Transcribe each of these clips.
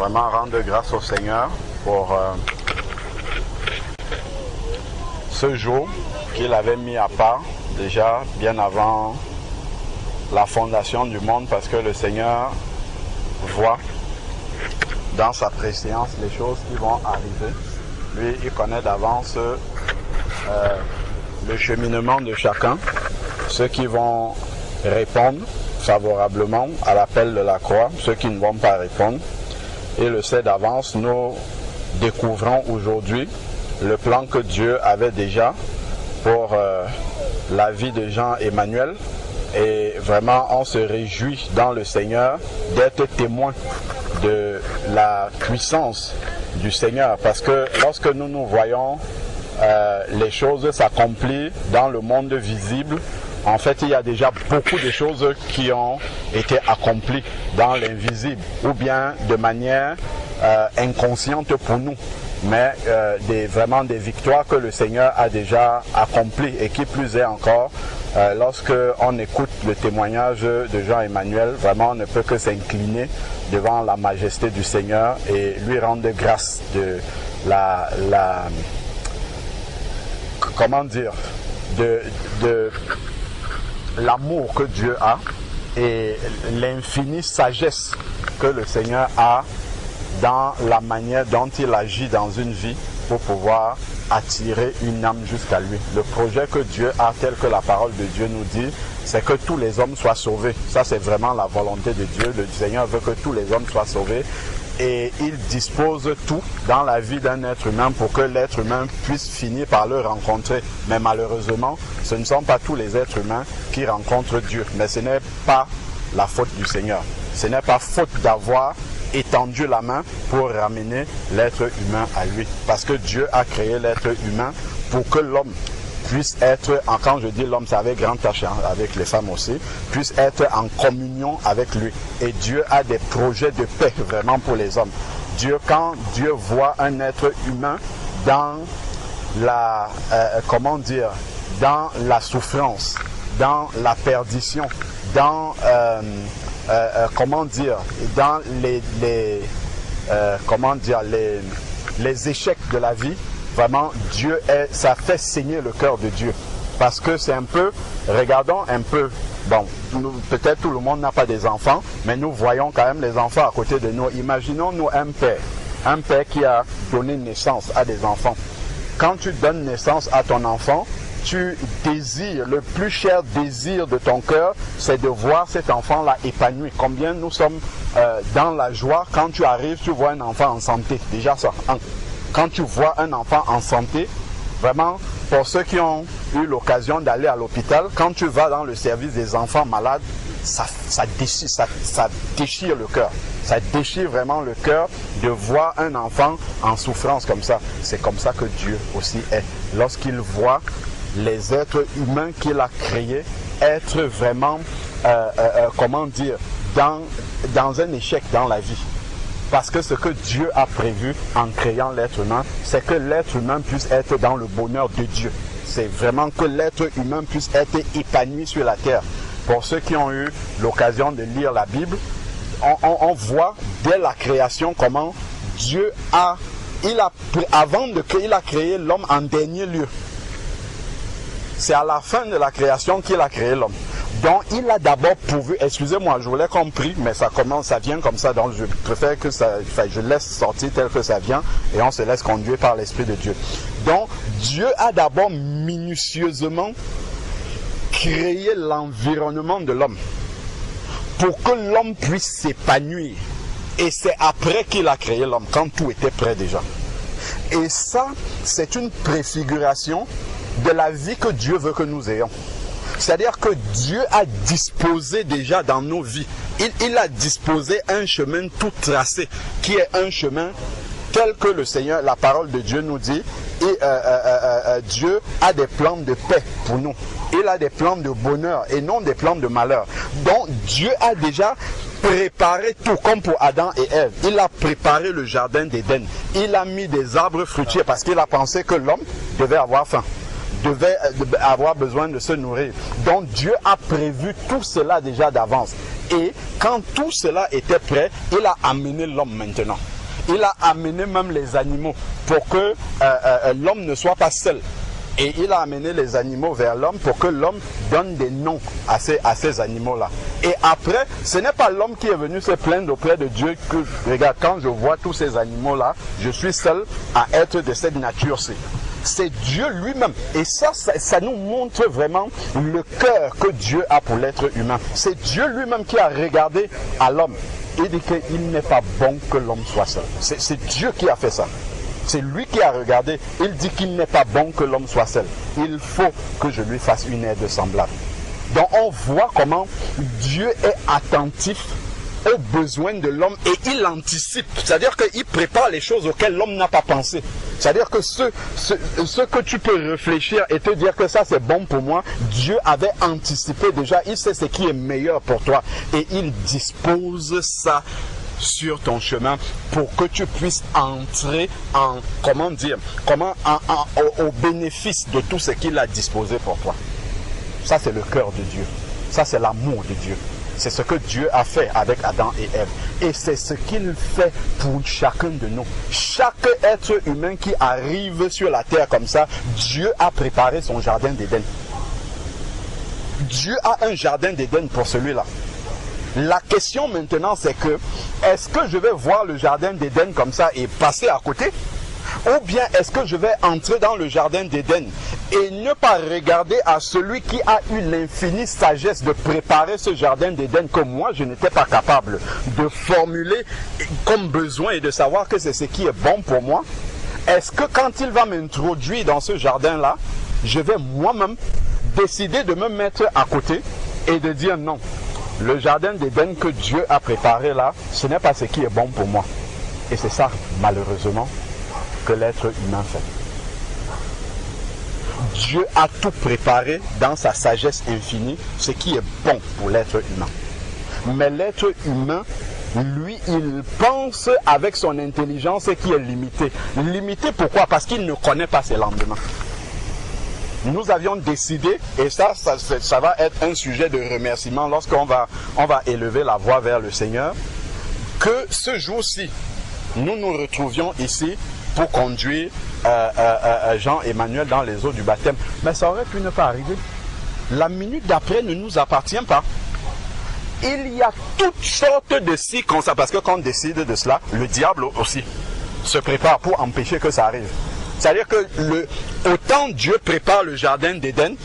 vraiment rendre grâce au Seigneur pour ce jour qu'il avait mis à part déjà bien avant la fondation du monde, parce que le Seigneur voit dans sa préscience les choses qui vont arriver. Lui, il connaît d'avance le cheminement de chacun, ceux qui vont répondre favorablement à l'appel de la croix, ceux qui ne vont pas répondre. Il le sait d'avance. Nous découvrons aujourd'hui le plan que Dieu avait déjà pour la vie de Jean-Emmanuel. Et vraiment, on se réjouit dans le Seigneur d'être témoin de la puissance du Seigneur. Parce que lorsque nous voyons les choses s'accomplir dans le monde visible, en fait, il y a déjà beaucoup de choses qui ont été accomplies dans l'invisible, ou bien de manière inconsciente pour nous, mais vraiment des victoires que le Seigneur a déjà accomplies, et qui plus est encore, lorsque on écoute le témoignage de Jean-Emmanuel, vraiment on ne peut que s'incliner devant la majesté du Seigneur et lui rendre grâce de comment dire, de l'amour que Dieu a et l'infinie sagesse que le Seigneur a dans la manière dont il agit dans une vie pour pouvoir attirer une âme jusqu'à lui. Le projet que Dieu a, tel que la parole de Dieu nous dit, c'est que tous les hommes soient sauvés. Ça, c'est vraiment la volonté de Dieu. Le Seigneur veut que tous les hommes soient sauvés. Et il dispose tout dans la vie d'un être humain pour que l'être humain puisse finir par le rencontrer. Mais malheureusement, ce ne sont pas tous les êtres humains qui rencontrent Dieu. Mais ce n'est pas la faute du Seigneur. Ce n'est pas faute d'avoir étendu la main pour ramener l'être humain à lui. Parce que Dieu a créé l'être humain pour que l'homme puisse être, quand je dis l'homme, c'est avec grand H, avec les femmes aussi, puisse être en communion avec lui. Et Dieu a des projets de paix vraiment pour les hommes. Quand Dieu voit un être humain dans la, dans la souffrance, dans la perdition, dans, dans les échecs de la vie, vraiment, ça fait saigner le cœur de Dieu. Parce que c'est un peu, regardons un peu, bon, peut-être tout le monde n'a pas des enfants, mais nous voyons quand même les enfants à côté de nous. Imaginons-nous un père qui a donné naissance à des enfants. Quand tu donnes naissance à ton enfant, tu désires, le plus cher désir de ton cœur, c'est de voir cet enfant-là épanoui. Combien nous sommes dans la joie quand tu arrives, tu vois un enfant en santé. Déjà ça, quand tu vois un enfant en santé, vraiment, pour ceux qui ont eu l'occasion d'aller à l'hôpital, quand tu vas dans le service des enfants malades, ça déchire le cœur. Ça déchire vraiment le cœur de voir un enfant en souffrance comme ça. C'est comme ça que Dieu aussi est. Lorsqu'il voit les êtres humains qu'il a créés être vraiment, dans un échec dans la vie. Parce que ce que Dieu a prévu en créant l'être humain, c'est que l'être humain puisse être dans le bonheur de Dieu. C'est vraiment que l'être humain puisse être épanoui sur la terre. Pour ceux qui ont eu l'occasion de lire la Bible, on voit dès la création comment Dieu il a créé l'homme en dernier lieu. C'est à la fin de la création qu'il a créé l'homme. Donc il a d'abord pourvu, excusez-moi, je voulais compris, mais ça vient comme ça, donc je préfère que je laisse sortir tel que ça vient et on se laisse conduire par l'Esprit de Dieu. Donc Dieu a d'abord minutieusement créé l'environnement de l'homme pour que l'homme puisse s'épanouir. Et c'est après qu'il a créé l'homme, quand tout était prêt déjà. Et ça, c'est une préfiguration de la vie que Dieu veut que nous ayons. C'est-à-dire que Dieu a disposé déjà dans nos vies. Il a disposé un chemin tout tracé, qui est un chemin tel que le Seigneur, la parole de Dieu nous dit. Et Dieu a des plans de paix pour nous. Il a des plans de bonheur et non des plans de malheur. Donc Dieu a déjà préparé tout, comme pour Adam et Ève. Il a préparé le jardin d'Éden. Il a mis des arbres fruitiers parce qu'il a pensé que l'homme devait avoir faim. devait avoir besoin de se nourrir. Donc Dieu a prévu tout cela déjà d'avance. Et quand tout cela était prêt, il a amené l'homme maintenant. Il a amené même les animaux pour que l'homme ne soit pas seul. Et il a amené les animaux vers l'homme pour que l'homme donne des noms à ces animaux-là. Et après, ce n'est pas l'homme qui est venu se plaindre auprès de Dieu que, regarde, quand je vois tous ces animaux-là, je suis seul à être de cette nature-ci. C'est Dieu lui-même. Et ça nous montre vraiment le cœur que Dieu a pour l'être humain. C'est Dieu lui-même qui a regardé à l'homme. Il dit qu'il n'est pas bon que l'homme soit seul. C'est Dieu qui a fait ça. C'est lui qui a regardé. Il dit qu'il n'est pas bon que l'homme soit seul. Il faut que je lui fasse une aide semblable. Donc on voit comment Dieu est attentif aux besoins de l'homme et il anticipe. C'est-à-dire qu'il prépare les choses auxquelles l'homme n'a pas pensé. C'est-à-dire que ce que tu peux réfléchir et te dire que ça c'est bon pour moi, Dieu avait anticipé déjà. Il sait ce qui est meilleur pour toi. Et il dispose ça sur ton chemin pour que tu puisses entrer au bénéfice de tout ce qu'il a disposé pour toi. Ça c'est le cœur de Dieu. Ça c'est l'amour de Dieu. C'est ce que Dieu a fait avec Adam et Ève. Et c'est ce qu'il fait pour chacun de nous. Chaque être humain qui arrive sur la terre comme ça, Dieu a préparé son jardin d'Éden. Dieu a un jardin d'Éden pour celui-là. La question maintenant c'est que, est-ce que je vais voir le jardin d'Éden comme ça et passer à côté? Ou bien est-ce que je vais entrer dans le jardin d'Éden et ne pas regarder à celui qui a eu l'infinie sagesse de préparer ce jardin d'Éden que moi je n'étais pas capable de formuler comme besoin et de savoir que c'est ce qui est bon pour moi? Est-ce que quand il va m'introduire dans ce jardin-là, je vais moi-même décider de me mettre à côté et de dire non? Le jardin d'Éden que Dieu a préparé là, ce n'est pas ce qui est bon pour moi. Et c'est ça, malheureusement, que l'être humain fait. Dieu a tout préparé dans sa sagesse infinie, ce qui est bon pour l'être humain. Mais l'être humain, lui, il pense avec son intelligence qui est limitée. Limitée pourquoi? Parce qu'il ne connaît pas ses lendemains. Nous avions décidé, et ça va être un sujet de remerciement lorsqu'on va élever la voix vers le Seigneur, que ce jour-ci, nous nous retrouvions ici pour conduire Jean-Emmanuel dans les eaux du baptême. Mais ça aurait pu ne pas arriver. La minute d'après ne nous appartient pas. Il y a toutes sortes de circonstances, parce que quand on décide de cela, le diable aussi se prépare pour empêcher que ça arrive. C'est-à-dire que autant Dieu prépare le jardin d'Éden,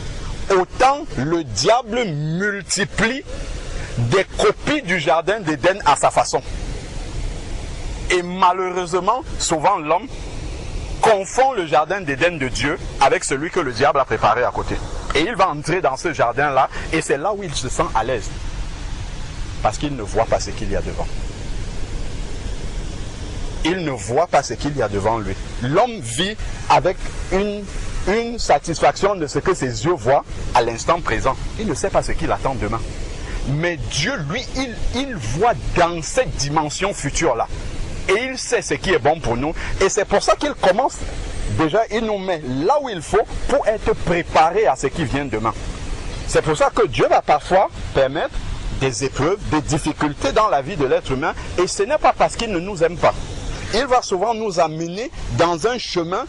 autant le diable multiplie des copies du jardin d'Éden à sa façon. Et malheureusement, souvent l'homme confond le jardin d'Éden de Dieu avec celui que le diable a préparé à côté. Et il va entrer dans ce jardin-là, et c'est là où il se sent à l'aise. Parce qu'il ne voit pas ce qu'il y a devant. Il ne voit pas ce qu'il y a devant lui. L'homme vit avec une satisfaction de ce que ses yeux voient à l'instant présent. Il ne sait pas ce qu'il attend demain. Mais Dieu, lui, il voit dans cette dimension future-là. Et il sait ce qui est bon pour nous. Et c'est pour ça qu'il commence, déjà, il nous met là où il faut pour être préparé à ce qui vient demain. C'est pour ça que Dieu va parfois permettre des épreuves, des difficultés dans la vie de l'être humain. Et ce n'est pas parce qu'il ne nous aime pas. Il va souvent nous amener dans un chemin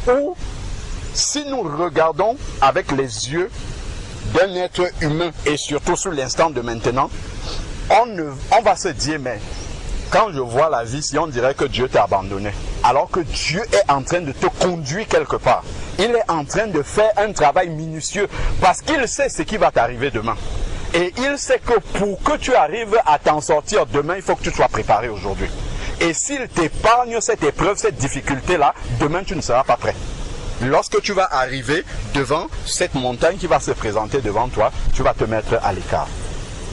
où, si nous regardons avec les yeux d'un être humain, et surtout sur l'instant de maintenant, on va se dire, mais quand je vois la vie, si on dirait que Dieu t'a abandonné, alors que Dieu est en train de te conduire quelque part. Il est en train de faire un travail minutieux, parce qu'il sait ce qui va t'arriver demain. Et il sait que pour que tu arrives à t'en sortir demain, il faut que tu sois préparé aujourd'hui. Et s'il t'épargne cette épreuve, cette difficulté-là, demain tu ne seras pas prêt. Lorsque tu vas arriver devant cette montagne qui va se présenter devant toi, tu vas te mettre à l'écart.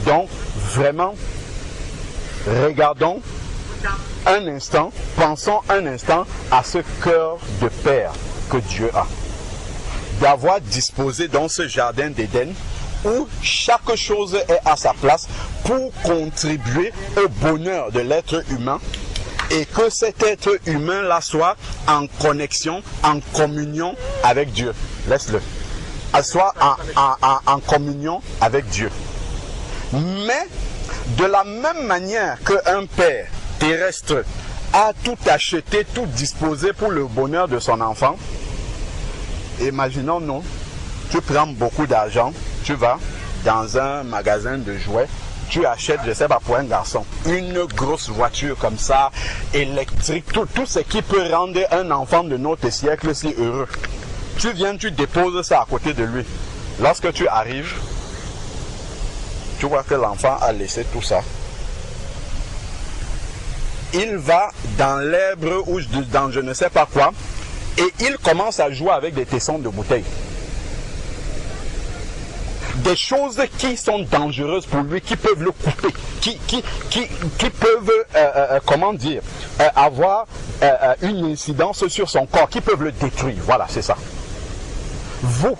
Donc, vraiment, regardons un instant, pensons un instant à ce cœur de Père que Dieu a. D'avoir disposé dans ce jardin d'Éden où chaque chose est à sa place pour contribuer au bonheur de l'être humain. Et que cet être humain-là soit en connexion, en communion avec Dieu. laisse-le. Soit en communion avec Dieu. Mais de la même manière qu'un père terrestre a tout acheté, tout disposé pour le bonheur de son enfant, imaginons nous, tu prends beaucoup d'argent, tu vas dans un magasin de jouets, tu achètes, je sais pas, pour un garçon, une grosse voiture comme ça, électrique, tout ce qui peut rendre un enfant de notre siècle si heureux. Tu viens, tu déposes ça à côté de lui. Lorsque tu arrives, tu vois que l'enfant a laissé tout ça. Il va dans l'herbe ou dans je ne sais pas quoi, et il commence à jouer avec des tessons de bouteilles. Des choses qui sont dangereuses pour lui, qui peuvent le couper, qui peuvent, comment dire, avoir une incidence sur son corps, qui peuvent le détruire. Voilà, c'est ça. Vous,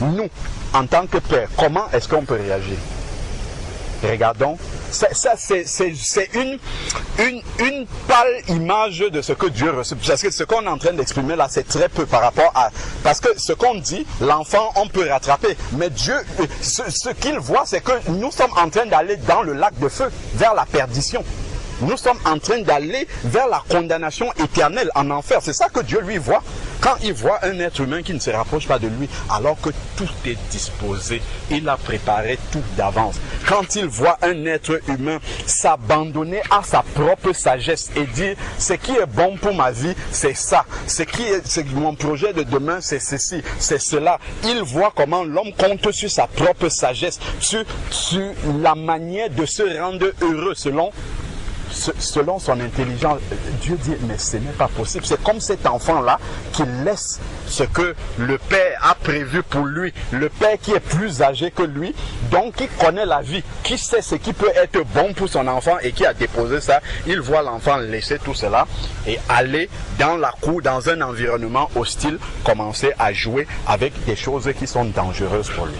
nous, en tant que père, comment est-ce qu'on peut réagir? Regardons, ça c'est une pâle image de ce que Dieu reçoit. Parce que ce qu'on est en train d'exprimer là, c'est très peu par rapport à... Parce que ce qu'on dit, l'enfant, on peut rattraper. Mais Dieu, ce qu'il voit, c'est que nous sommes en train d'aller dans le lac de feu, vers la perdition. Nous sommes en train d'aller vers la condamnation éternelle en enfer. C'est ça que Dieu lui voit. Quand il voit un être humain qui ne se rapproche pas de lui, alors que tout est disposé, il a préparé tout d'avance. Quand il voit un être humain s'abandonner à sa propre sagesse et dire ce qui est bon pour ma vie, c'est ça. C'est mon projet de demain, c'est ceci, c'est cela. Il voit comment l'homme compte sur sa propre sagesse, sur la manière de se rendre heureux selon son intelligence. Dieu dit, mais ce n'est pas possible. C'est comme cet enfant-là qui laisse ce que le père a prévu pour lui. Le père qui est plus âgé que lui, donc qui connaît la vie, qui sait ce qui peut être bon pour son enfant et qui a déposé ça. Il voit l'enfant laisser tout cela et aller dans la cour, dans un environnement hostile, commencer à jouer avec des choses qui sont dangereuses pour lui.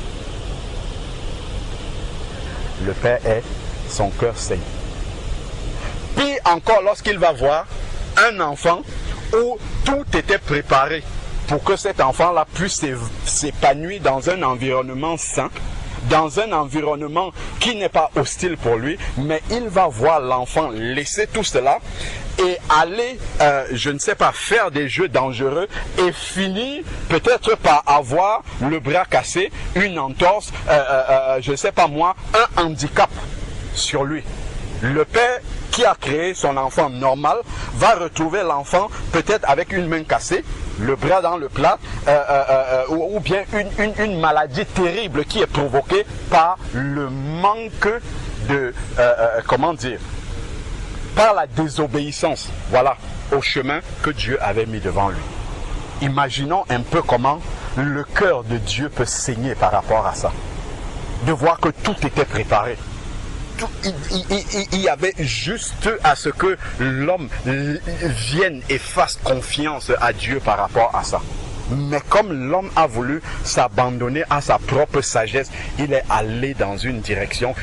Le père est, son cœur saigne. Puis encore lorsqu'il va voir un enfant où tout était préparé pour que cet enfant-là puisse s'épanouir dans un environnement sain, dans un environnement qui n'est pas hostile pour lui, mais il va voir l'enfant laisser tout cela et aller, je ne sais pas, faire des jeux dangereux et finir peut-être par avoir le bras cassé, une entorse, je ne sais pas moi, un handicap sur lui. Le père qui a créé son enfant normal va retrouver l'enfant peut-être avec une main cassée, le bras dans le plat, ou bien une maladie terrible qui est provoquée par le manque de, comment dire, par la désobéissance, voilà, au chemin que Dieu avait mis devant lui. Imaginons un peu comment le cœur de Dieu peut saigner par rapport à ça. De voir que tout était préparé. Il y avait juste à ce que l'homme vienne et fasse confiance à Dieu par rapport à ça. Mais comme l'homme a voulu s'abandonner à sa propre sagesse, il est allé dans une direction,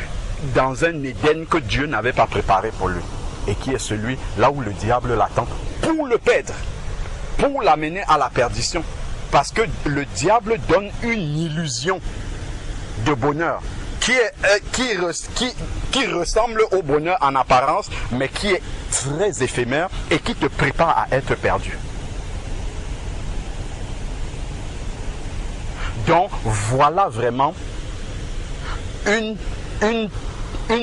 dans un Éden que Dieu n'avait pas préparé pour lui. Et qui est celui là où le diable l'attend pour le perdre, pour l'amener à la perdition. Parce que le diable donne une illusion de bonheur qui ressemble au bonheur en apparence, mais qui est très éphémère et qui te prépare à être perdu. Donc voilà vraiment une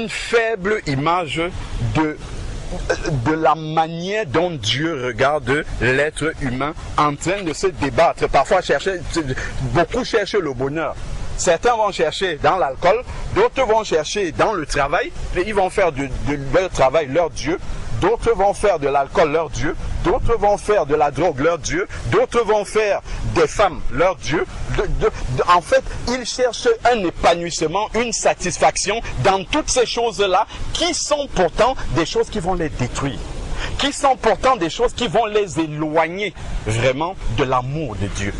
faible image de la manière dont Dieu regarde l'être humain en train de se débattre. Parfois, beaucoup cherchent le bonheur. Certains vont chercher dans l'alcool, d'autres vont chercher dans le travail, et ils vont faire de leur travail leur Dieu. D'autres vont faire de l'alcool leur Dieu, d'autres vont faire de la drogue leur Dieu, d'autres vont faire des femmes leur Dieu. En fait, ils cherchent un épanouissement, une satisfaction dans toutes ces choses-là qui sont pourtant des choses qui vont les détruire, qui sont pourtant des choses qui vont les éloigner vraiment de l'amour de Dieu,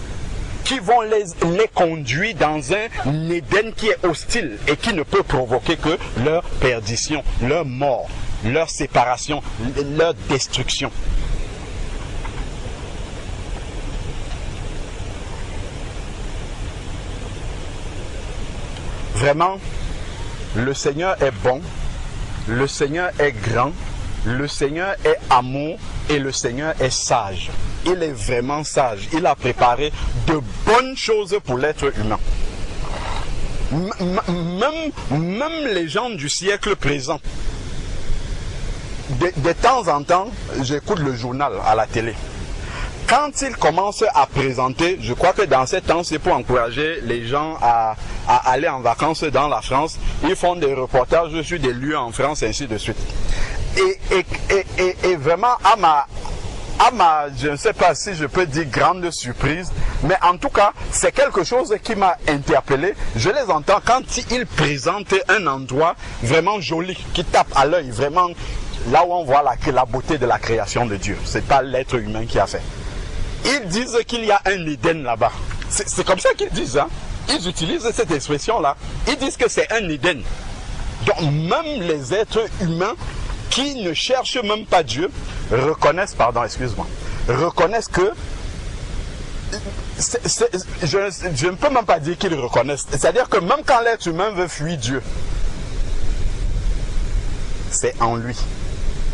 qui vont les conduire dans un Éden qui est hostile et qui ne peut provoquer que leur perdition, leur mort, leur séparation, leur destruction. Vraiment, le Seigneur est bon, le Seigneur est grand, le Seigneur est amour et le Seigneur est sage. Il est vraiment sage. Il a préparé de bonnes choses pour l'être humain. Même les gens du siècle présent, de temps en temps, j'écoute le journal à la télé. Quand ils commencent à présenter, je crois que dans ces temps, c'est pour encourager les gens à aller en vacances dans la France. Ils font des reportages sur des lieux en France, ainsi de suite. Et vraiment, à ma, je ne sais pas si je peux dire grande surprise, mais en tout cas, c'est quelque chose qui m'a interpellé. Je les entends quand ils présentent un endroit vraiment joli, qui tape à l'œil, vraiment là où on voit la beauté de la création de Dieu. C'est pas l'être humain qui a fait. Ils disent qu'il y a un Éden là-bas. C'est comme ça qu'ils disent, hein. Ils utilisent cette expression-là. Ils disent que c'est un Éden. Donc même les êtres humains qui ne cherchent même pas Dieu reconnaissent que je ne peux même pas dire qu'ils reconnaissent. C'est-à-dire que même quand l'être humain veut fuir Dieu, c'est en lui.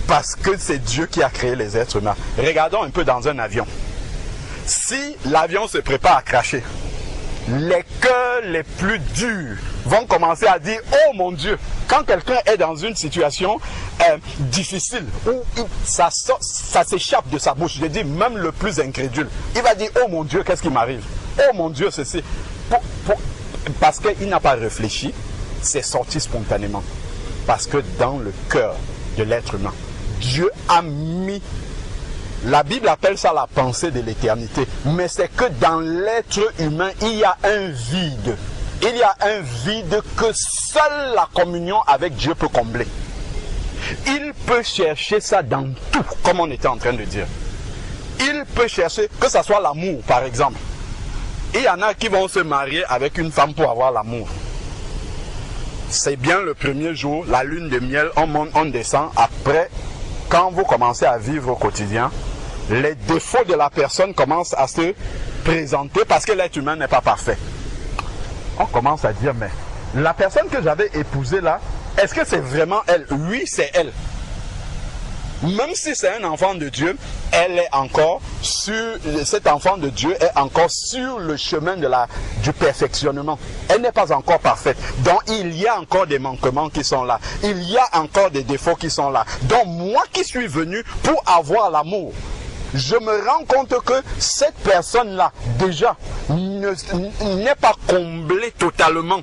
Parce que c'est Dieu qui a créé les êtres humains. Regardons un peu dans un avion. Si l'avion se prépare à cracher, les cœurs les plus durs vont commencer à dire « Oh mon Dieu !» Quand quelqu'un est dans une situation difficile, où ça s'échappe de sa bouche, je dis même le plus incrédule, il va dire « Oh mon Dieu, qu'est-ce qui m'arrive? Oh mon Dieu, ceci !» Parce qu'il n'a pas réfléchi, c'est sorti spontanément. Parce que dans le cœur de l'être humain, Dieu a mis... La Bible appelle ça la pensée de l'éternité. Mais c'est que dans l'être humain, il y a un vide. Il y a un vide que seule la communion avec Dieu peut combler. Il peut chercher ça dans tout, comme on était en train de dire. Il peut chercher, que ce soit l'amour par exemple. Il y en a qui vont se marier avec une femme pour avoir l'amour. C'est bien le premier jour, la lune de miel, on monte, on descend. Après, quand vous commencez à vivre au quotidien, les défauts de la personne commencent à se présenter parce que l'être humain n'est pas parfait. On commence à dire, mais la personne que j'avais épousée là, est-ce que c'est vraiment elle? Oui, c'est elle. Même si c'est un enfant de Dieu, cet enfant de Dieu est encore sur le chemin du perfectionnement. Elle n'est pas encore parfaite. Donc il y a encore des manquements qui sont là. Il y a encore des défauts qui sont là. Donc moi qui suis venu pour avoir l'amour, je me rends compte que cette personne-là, déjà, n'est pas comblée totalement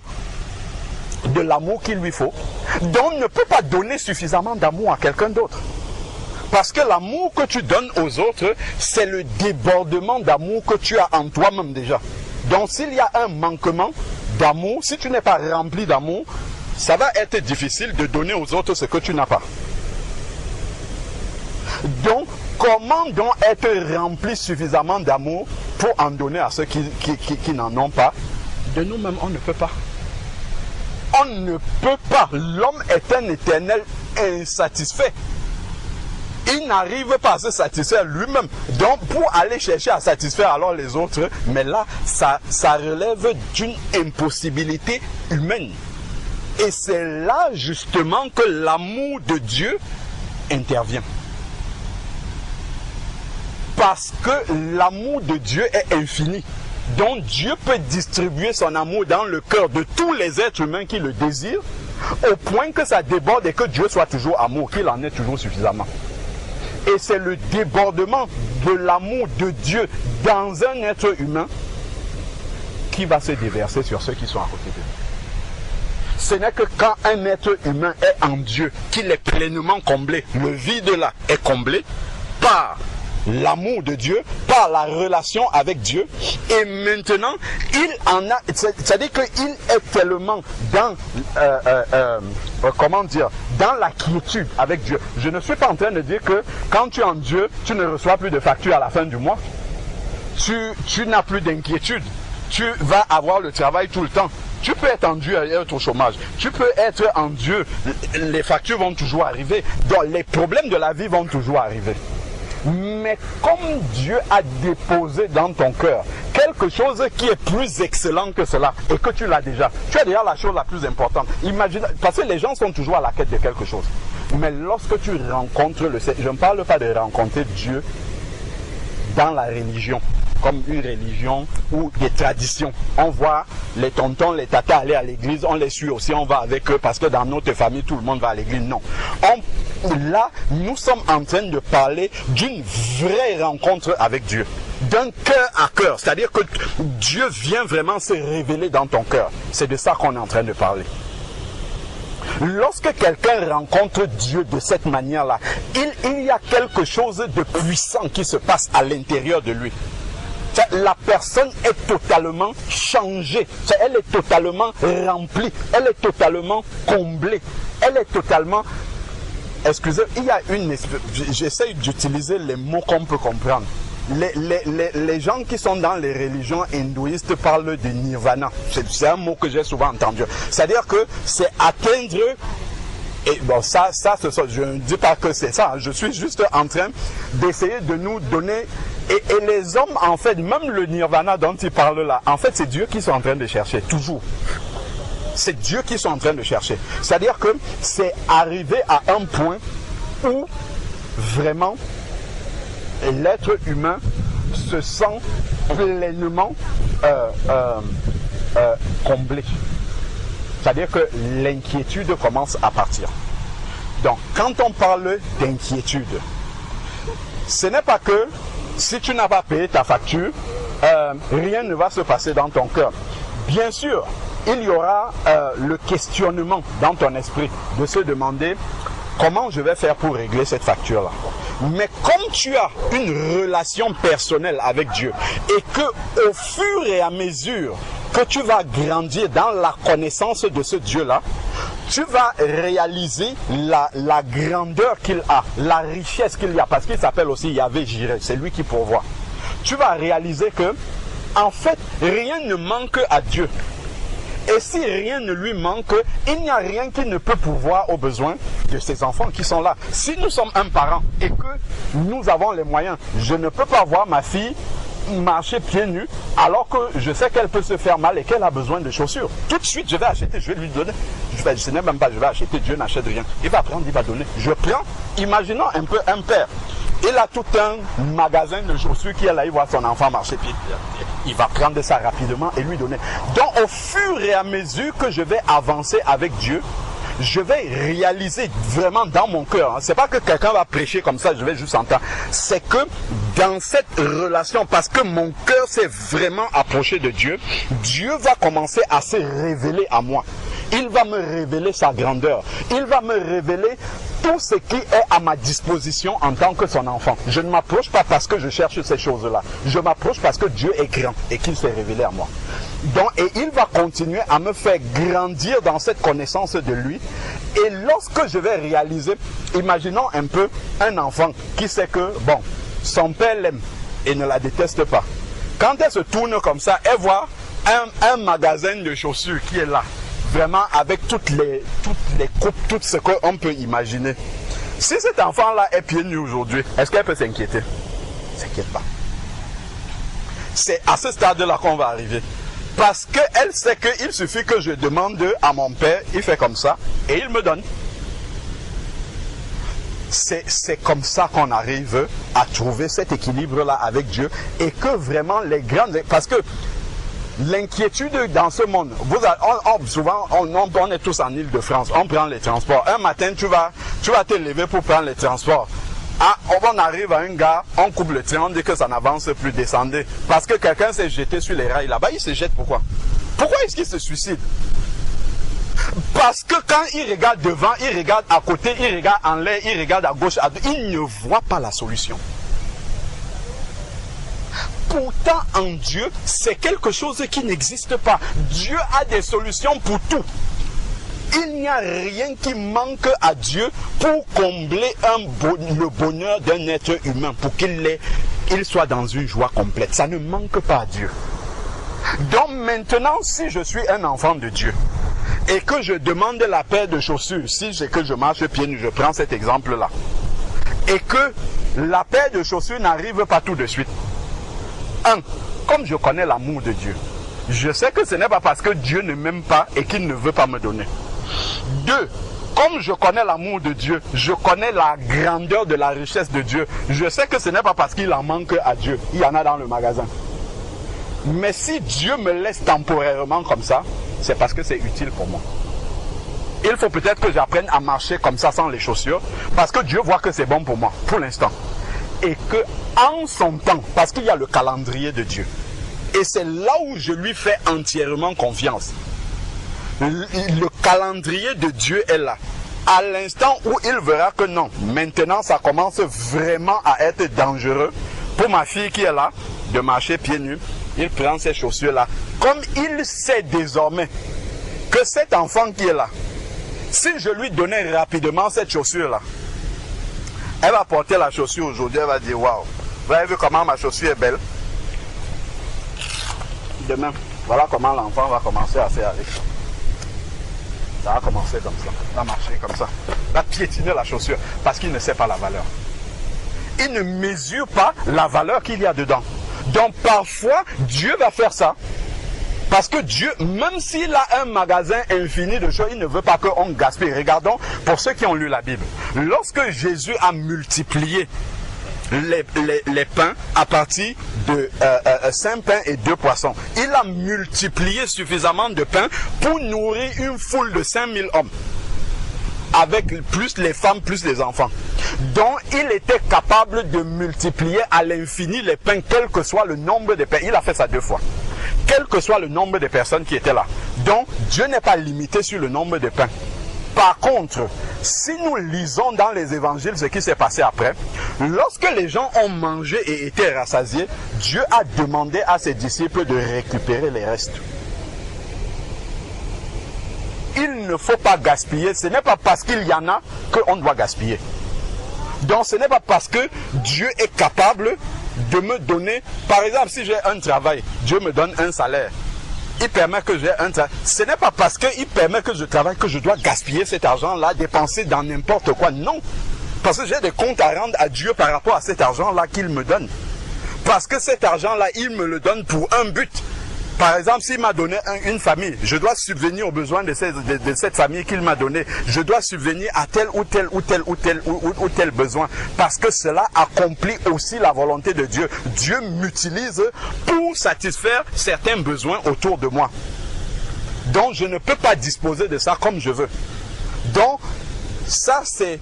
de l'amour qu'il lui faut. Donc ne peut pas donner suffisamment d'amour à quelqu'un d'autre. Parce que l'amour que tu donnes aux autres, c'est le débordement d'amour que tu as en toi-même déjà. Donc s'il y a un manquement d'amour, si tu n'es pas rempli d'amour, ça va être difficile de donner aux autres ce que tu n'as pas. Donc, comment donc être rempli suffisamment d'amour pour en donner à ceux qui n'en ont pas? De nous-mêmes, on ne peut pas. On ne peut pas. L'homme est un éternel insatisfait. Il n'arrive pas à se satisfaire lui-même. Donc, pour aller chercher à satisfaire alors les autres, mais là, ça relève d'une impossibilité humaine. Et c'est là, justement, que l'amour de Dieu intervient. Parce que l'amour de Dieu est infini. Donc, Dieu peut distribuer son amour dans le cœur de tous les êtres humains qui le désirent, au point que ça déborde et que Dieu soit toujours amour, qu'il en ait toujours suffisamment. Et c'est le débordement de l'amour de Dieu dans un être humain qui va se déverser sur ceux qui sont à côté de lui. Ce n'est que quand un être humain est en Dieu, qu'il est pleinement comblé, le vide là est comblé par l'amour de Dieu, par la relation avec Dieu. Et maintenant, il en a, c'est-à-dire qu'il est tellement dans, dans la quiétude avec Dieu. Je ne suis pas en train de dire que quand tu es en Dieu, tu ne reçois plus de facture à la fin du mois. Tu n'as plus d'inquiétude. Tu vas avoir le travail tout le temps. Tu peux être en Dieu et être au chômage. Tu peux être en Dieu. Les factures vont toujours arriver. Donc les problèmes de la vie vont toujours arriver. Mais comme Dieu a déposé dans ton cœur quelque chose qui est plus excellent que cela, et que tu as déjà la chose la plus importante. Imagine, parce que les gens sont toujours à la quête de quelque chose. Mais lorsque tu rencontres le Seigneur, je ne parle pas de rencontrer Dieu dans la religion, comme une religion ou des traditions. On voit les tontons, les tatas aller à l'église, on les suit aussi, on va avec eux parce que dans notre famille, tout le monde va à l'église. Non. Là, nous sommes en train de parler d'une vraie rencontre avec Dieu, d'un cœur à cœur. C'est-à-dire que Dieu vient vraiment se révéler dans ton cœur. C'est de ça qu'on est en train de parler. Lorsque quelqu'un rencontre Dieu de cette manière-là, il y a quelque chose de puissant qui se passe à l'intérieur de lui. La personne est totalement changée, elle est totalement remplie, elle est totalement comblée, elle est totalement... Excusez, il y a une... J'essaie d'utiliser les mots qu'on peut comprendre. Les gens qui sont dans les religions hindouistes parlent de nirvana. C'est un mot que j'ai souvent entendu. C'est-à-dire que c'est atteindre... Et bon, ça, je ne dis pas que c'est ça. Je suis juste en train d'essayer de nous donner... Et les hommes, en fait, même le nirvana dont ils parlent là, en fait, c'est Dieu qui sont en train de chercher, toujours. C'est Dieu qui sont en train de chercher. C'est-à-dire que c'est arrivé à un point où vraiment l'être humain se sent pleinement comblé. C'est-à-dire que l'inquiétude commence à partir. Donc, quand on parle d'inquiétude, ce n'est pas que si tu n'as pas payé ta facture, rien ne va se passer dans ton cœur. Bien sûr, il y aura le questionnement dans ton esprit de se demander comment je vais faire pour régler cette facture-là. Mais comme tu as une relation personnelle avec Dieu et que au fur et à mesure que tu vas grandir dans la connaissance de ce Dieu-là, tu vas réaliser la grandeur qu'il a, la richesse qu'il y a, parce qu'il s'appelle aussi Yahvé Jireh, c'est lui qui pourvoit. Tu vas réaliser que, en fait, rien ne manque à Dieu. Et si rien ne lui manque, il n'y a rien qui ne peut pourvoir aux besoins de ses enfants qui sont là. Si nous sommes un parent et que nous avons les moyens, je ne peux pas voir ma fille marcher pieds nus alors que je sais qu'elle peut se faire mal et qu'elle a besoin de chaussures. Tout de suite, je vais acheter, je vais lui donner. Ce n'est même pas je vais acheter, Dieu n'achète rien. Il va prendre, il va donner. Je prends, imaginons un peu un père. Il a tout un magasin de chaussures qui est là, il voit son enfant marcher pieds. Il va prendre ça rapidement et lui donner. Donc au fur et à mesure que je vais avancer avec Dieu, je vais réaliser vraiment dans mon cœur. C'est pas que quelqu'un va prêcher comme ça, je vais juste entendre. C'est que dans cette relation, parce que mon cœur s'est vraiment approché de Dieu, Dieu va commencer à se révéler à moi. Il va me révéler sa grandeur. Il va me révéler tout ce qui est à ma disposition en tant que son enfant. Je ne m'approche pas parce que je cherche ces choses-là. Je m'approche parce que Dieu est grand et qu'il s'est révélé à moi. Donc, et il va continuer à me faire grandir dans cette connaissance de lui. Et lorsque je vais réaliser, imaginons un peu un enfant qui sait que, bon, son père l'aime et ne la déteste pas. Quand elle se tourne comme ça, elle voit un magasin de chaussures qui est là. Vraiment avec toutes les coupes, tout ce qu'on peut imaginer. Si cet enfant-là est pieds nus aujourd'hui, est-ce qu'elle peut s'inquiéter? Ne s'inquiète pas. C'est à ce stade-là qu'on va arriver. Parce qu'elle sait qu'il suffit que je demande à mon père, il fait comme ça, et il me donne. C'est comme ça qu'on arrive à trouver cet équilibre-là avec Dieu. Et que vraiment les grandes... Parce que l'inquiétude dans ce monde, souvent on est tous en Île-de-France, on prend les transports. Un matin, tu vas te lever pour prendre les transports. Ah, on arrive à une gare, on coupe le train, on dit que ça n'avance plus, descendez. Parce que quelqu'un s'est jeté sur les rails là-bas, il se jette pourquoi? Pourquoi est-ce qu'il se suicide? Parce que quand il regarde devant, il regarde à côté, il regarde en l'air, il regarde à gauche, à droite, il ne voit pas la solution. Pourtant, en Dieu, c'est quelque chose qui n'existe pas. Dieu a des solutions pour tout. Il n'y a rien qui manque à Dieu pour combler le bonheur d'un être humain, pour qu'il soit dans une joie complète. Ça ne manque pas à Dieu. Donc maintenant, si je suis un enfant de Dieu, et que je demande la paire de chaussures, si c'est que je marche pieds nus, je prends cet exemple-là. et que la paire de chaussures n'arrive pas tout de suite. Comme je connais l'amour de Dieu, je sais que ce n'est pas parce que Dieu ne m'aime pas et qu'il ne veut pas me donner. 2, comme je connais l'amour de Dieu, je connais la grandeur de la richesse de Dieu. Je sais que ce n'est pas parce qu'il en manque à Dieu. Il y en a dans le magasin. Mais si Dieu me laisse temporairement comme ça, c'est parce que c'est utile pour moi. Il faut peut-être que j'apprenne à marcher comme ça sans les chaussures, parce que Dieu voit que c'est bon pour moi, pour l'instant. Et que en son temps, parce qu'il y a le calendrier de Dieu, et c'est là où je lui fais entièrement confiance. Le calendrier de Dieu est là. À l'instant où il verra que non, maintenant ça commence vraiment à être dangereux pour ma fille qui est là, de marcher pieds nus, il prend ces chaussures-là. Comme il sait désormais que cet enfant qui est là, si je lui donnais rapidement cette chaussure-là, elle va porter la chaussure aujourd'hui, elle va dire waouh, vous avez vu comment ma chaussure est belle? Demain, voilà comment l'enfant va commencer à faire avec ça. Ça va commencer comme ça, va marcher comme ça, va piétiner la chaussure parce qu'il ne sait pas la valeur. Il ne mesure pas la valeur qu'il y a dedans. Donc parfois, Dieu va faire ça. Parce que Dieu, même s'il a un magasin infini de choses, il ne veut pas qu'on gaspille. Regardons, pour ceux qui ont lu la Bible, lorsque Jésus a multiplié les pains à partir de 5 pains et 2 poissons, il a multiplié suffisamment de pains pour nourrir une foule de 5000 hommes. Avec plus les femmes, plus les enfants. Donc, il était capable de multiplier à l'infini les pains, quel que soit le nombre de pains. Il a fait ça 2 fois. Quel que soit le nombre de personnes qui étaient là. Donc, Dieu n'est pas limité sur le nombre de pains. Par contre, si nous lisons dans les évangiles ce qui s'est passé après, lorsque les gens ont mangé et été rassasiés, Dieu a demandé à ses disciples de récupérer les restes. Il ne faut pas gaspiller. Ce n'est pas parce qu'il y en a qu'on doit gaspiller. Donc ce n'est pas parce que Dieu est capable de me donner, par exemple si j'ai un travail, Dieu me donne un salaire. Il permet que j'ai un travail. Ce n'est pas parce qu'il permet que je travaille que je dois gaspiller cet argent-là, dépenser dans n'importe quoi. Non. Parce que j'ai des comptes à rendre à Dieu par rapport à cet argent-là qu'il me donne. Parce que cet argent-là, il me le donne pour un but. Par exemple, s'il m'a donné une famille, je dois subvenir aux besoins de cette famille qu'il m'a donnée. Je dois subvenir à tel ou tel besoin. Parce que cela accomplit aussi la volonté de Dieu. Dieu m'utilise pour satisfaire certains besoins autour de moi. Donc, je ne peux pas disposer de ça comme je veux. Donc, ça, c'est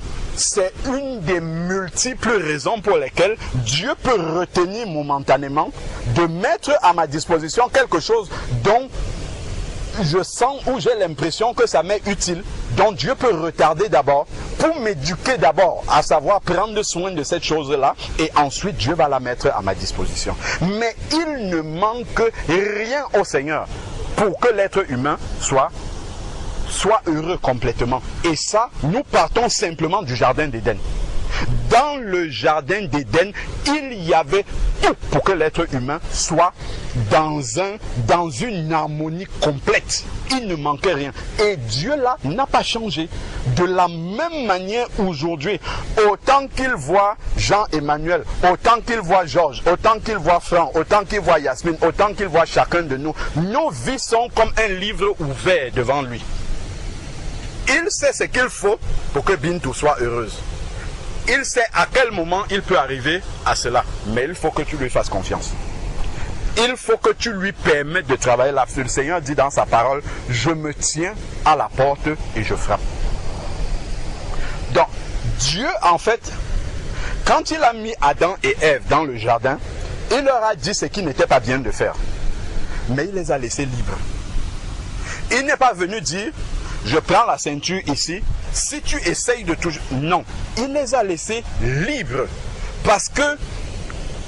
une des multiples raisons pour lesquelles Dieu peut retenir momentanément de mettre à ma disposition quelque chose dont je sens ou j'ai l'impression que ça m'est utile. Donc Dieu peut retarder d'abord pour m'éduquer d'abord, à savoir prendre soin de cette chose-là, et ensuite Dieu va la mettre à ma disposition. Mais il ne manque rien au Seigneur pour que l'être humain soit heureux complètement. Et ça, nous partons simplement du jardin d'Éden. Dans le jardin d'Éden, il y avait tout pour que l'être humain soit dans une harmonie complète. Il ne manquait rien. Et Dieu là n'a pas changé. De la même manière aujourd'hui, autant qu'il voit Jean-Emmanuel, autant qu'il voit Georges, autant qu'il voit Franck, autant qu'il voit Yasmine, autant qu'il voit chacun de nous, nos vies sont comme un livre ouvert devant lui. Il sait ce qu'il faut pour que Bintou soit heureuse. Il sait à quel moment il peut arriver à cela. Mais il faut que tu lui fasses confiance. Il faut que tu lui permettes de travailler là-dessus. Le Seigneur dit dans sa parole, je me tiens à la porte et je frappe. Donc, Dieu, en fait, quand il a mis Adam et Ève dans le jardin, il leur a dit ce qui n'était pas bien de faire. Mais il les a laissés libres. Il n'est pas venu dire, je prends la ceinture ici, si tu essayes de toujours... Non, il les a laissés libres. Parce que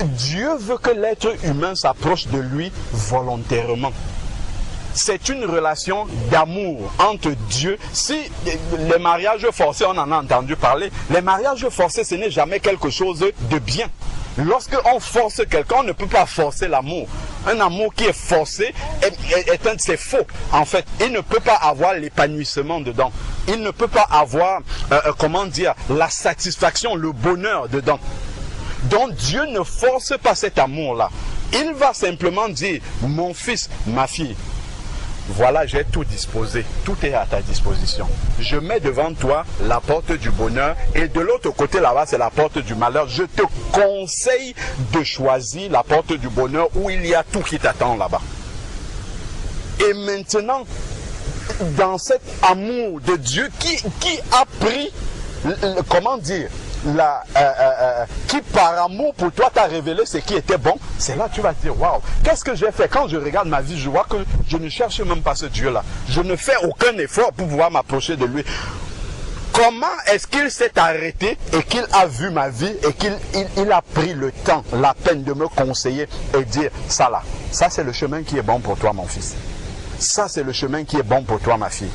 Dieu veut que l'être humain s'approche de lui volontairement. C'est une relation d'amour entre Dieu. Si les mariages forcés, on en a entendu parler, les mariages forcés, ce n'est jamais quelque chose de bien. Lorsque on force quelqu'un, on ne peut pas forcer l'amour. Un amour qui est forcé, c'est faux. En fait, il ne peut pas avoir l'épanouissement dedans. il ne peut pas avoir, comment dire, la satisfaction, le bonheur dedans. Donc Dieu ne force pas cet amour-là. Il va simplement dire, mon fils, ma fille, voilà, j'ai tout disposé, tout est à ta disposition. Je mets devant toi la porte du bonheur et de l'autre côté là-bas, c'est la porte du malheur. Je te conseille de choisir la porte du bonheur où il y a tout qui t'attend là-bas. Et maintenant, dans cet amour de Dieu qui a pris, comment dire, qui par amour pour toi t'a révélé ce qui était bon, c'est là que tu vas te dire, waouh, qu'est-ce que j'ai fait? Quand je regarde ma vie, je vois que je ne cherche même pas ce Dieu-là. Je ne fais aucun effort pour pouvoir m'approcher de lui. Comment est-ce qu'il s'est arrêté et qu'il a vu ma vie et qu'il a pris le temps, la peine de me conseiller et dire, ça là, ça c'est le chemin qui est bon pour toi mon fils. Ça c'est le chemin qui est bon pour toi ma fille.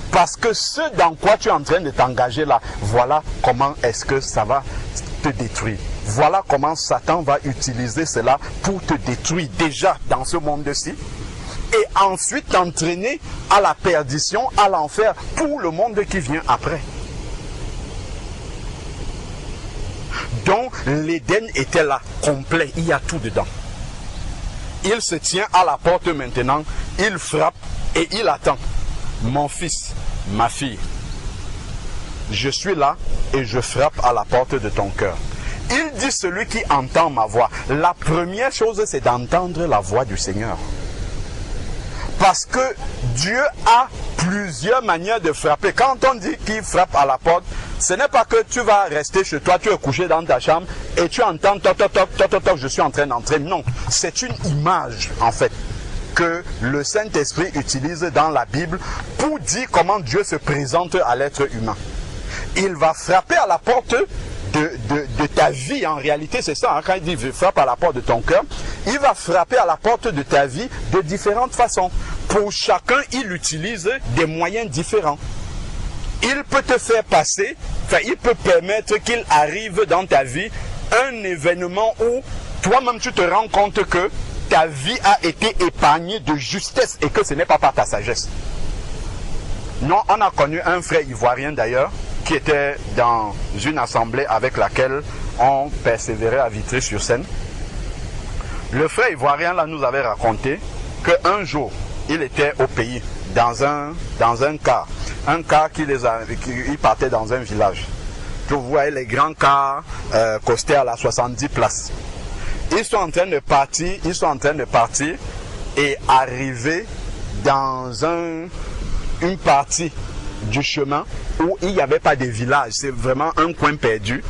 Parce que ce dans quoi tu es en train de t'engager là, voilà comment est-ce que ça va te détruire. Voilà comment Satan va utiliser cela pour te détruire déjà dans ce monde-ci. Et ensuite t'entraîner à la perdition, à l'enfer pour le monde qui vient après. Donc l'Éden était là, complet, il y a tout dedans. Il se tient à la porte maintenant, il frappe et il attend. Mon fils, ma fille, je suis là et je frappe à la porte de ton cœur. Il dit celui qui entend ma voix. La première chose, c'est d'entendre la voix du Seigneur. Parce que Dieu a plusieurs manières de frapper. Quand on dit qu'il frappe à la porte, ce n'est pas que tu vas rester chez toi, tu es couché dans ta chambre et tu entends toc, toc, toc, toc, toc, toc, je suis en train d'entrer. Non, c'est une image en fait que le Saint-Esprit utilise dans la Bible pour dire comment Dieu se présente à l'être humain. Il va frapper à la porte de ta vie, en réalité c'est ça, hein, quand il dit frappe à la porte de ton cœur, il va frapper à la porte de ta vie de différentes façons. Pour chacun, il utilise des moyens différents. Il peut te faire passer, il peut permettre qu'il arrive dans ta vie un événement où toi-même tu te rends compte que ta vie a été épargnée de justesse et que ce n'est pas par ta sagesse. Non, on a connu un frère ivoirien d'ailleurs, qui était dans une assemblée avec laquelle on persévérait à Vitry-sur-Seine. Le frère ivoirien là nous avait raconté qu'un jour, il était au pays, dans un car. Un car qui partait dans un village. Vous voyez les grands cars costés à la 70 places. Ils sont en train de partir et arriver dans une partie du chemin où il n'y avait pas de village, c'est vraiment un coin perdu.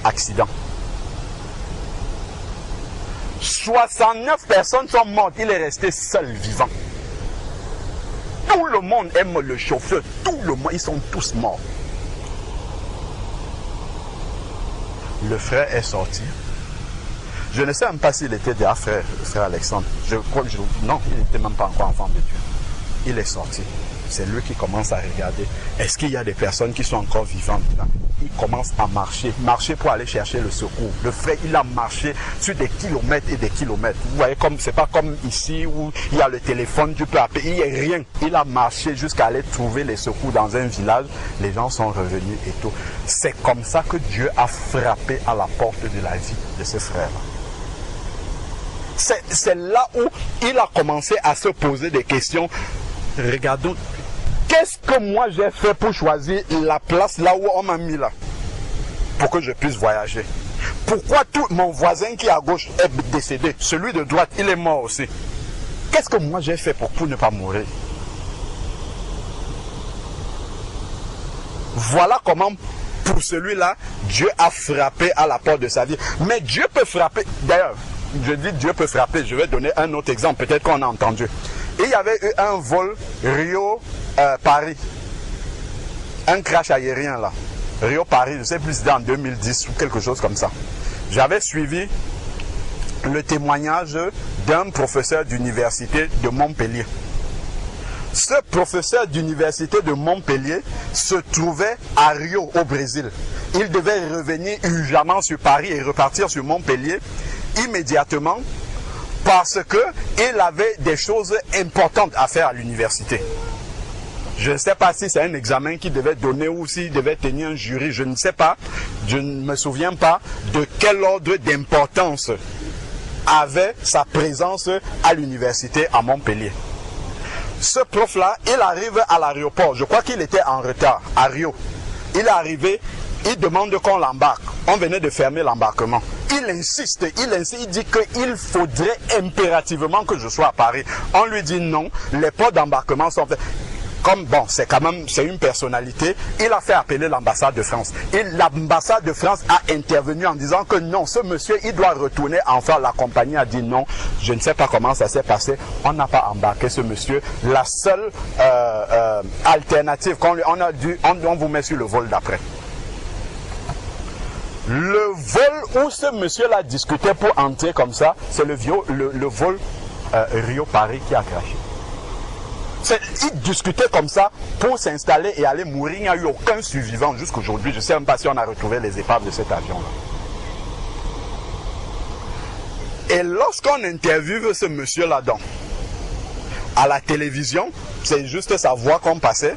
Accident. 69 personnes sont mortes, il est resté seul vivant. Tout le monde aime le chauffeur, tout le monde, ils sont tous morts. Le frère est sorti. Je ne sais même pas s'il était déjà frère Alexandre. Je crois que non, il n'était même pas encore enfant de Dieu. Il est sorti. C'est lui qui commence à regarder. Est-ce qu'il y a des personnes qui sont encore vivantes là? Il commence à marcher pour aller chercher le secours. Le frère, il a marché sur des kilomètres et des kilomètres. Vous voyez, c'est pas comme ici où il y a le téléphone, tu peux appeler. Il n'y a rien. Il a marché jusqu'à aller trouver les secours dans un village. Les gens sont revenus et tout. C'est comme ça que Dieu a frappé à la porte de la vie de ce frère-là. C'est là où il a commencé à se poser des questions. Regardons, qu'est-ce que moi j'ai fait pour choisir la place là où on m'a mis là, pour que je puisse voyager? Pourquoi tout mon voisin qui est à gauche est décédé, celui de droite il est mort aussi? Qu'est-ce que moi j'ai fait pour ne pas mourir? Voilà comment pour celui-là Dieu a frappé à la porte de sa vie. Mais Dieu peut frapper, d'ailleurs je dis Dieu peut frapper, je vais donner un autre exemple, peut-être qu'on a entendu. Il y avait eu un vol Rio-Paris, un crash aérien là, Rio-Paris, je ne sais plus si c'était en 2010 ou quelque chose comme ça. J'avais suivi le témoignage d'un professeur d'université de Montpellier. Ce professeur d'université de Montpellier se trouvait à Rio au Brésil. Il devait revenir urgemment sur Paris et repartir sur Montpellier immédiatement parce qu'il avait des choses importantes à faire à l'université. Je ne sais pas si c'est un examen qu'il devait donner ou s'il devait tenir un jury. Je ne sais pas. Je ne me souviens pas de quel ordre d'importance avait sa présence à l'université à Montpellier. Ce prof-là, il arrive à l'aéroport. Je crois qu'il était en retard à Rio. Il est arrivé, il demande qu'on l'embarque. On venait de fermer l'embarquement. Il insiste, il dit qu'il faudrait impérativement que je sois à Paris. On lui dit non, les ports d'embarquement sont faits. Comme bon, c'est quand même, c'est une personnalité, il a fait appeler l'ambassade de France. Et l'ambassade de France a intervenu en disant que non, ce monsieur, il doit retourner. Enfin, la compagnie a dit non, je ne sais pas comment ça s'est passé. On n'a pas embarqué ce monsieur. La seule alternative, on vous met sur le vol d'après. Le vol où ce monsieur-là discutait pour entrer comme ça, c'est le vol Rio-Paris qui a craché. Il discutait comme ça pour s'installer et aller mourir. Il n'y a eu aucun survivant jusqu'aujourd'hui. Je ne sais même pas si on a retrouvé les épaves de cet avion-là. Et lorsqu'on interviewe ce monsieur-là à la télévision, c'est juste sa voix qu'on passait,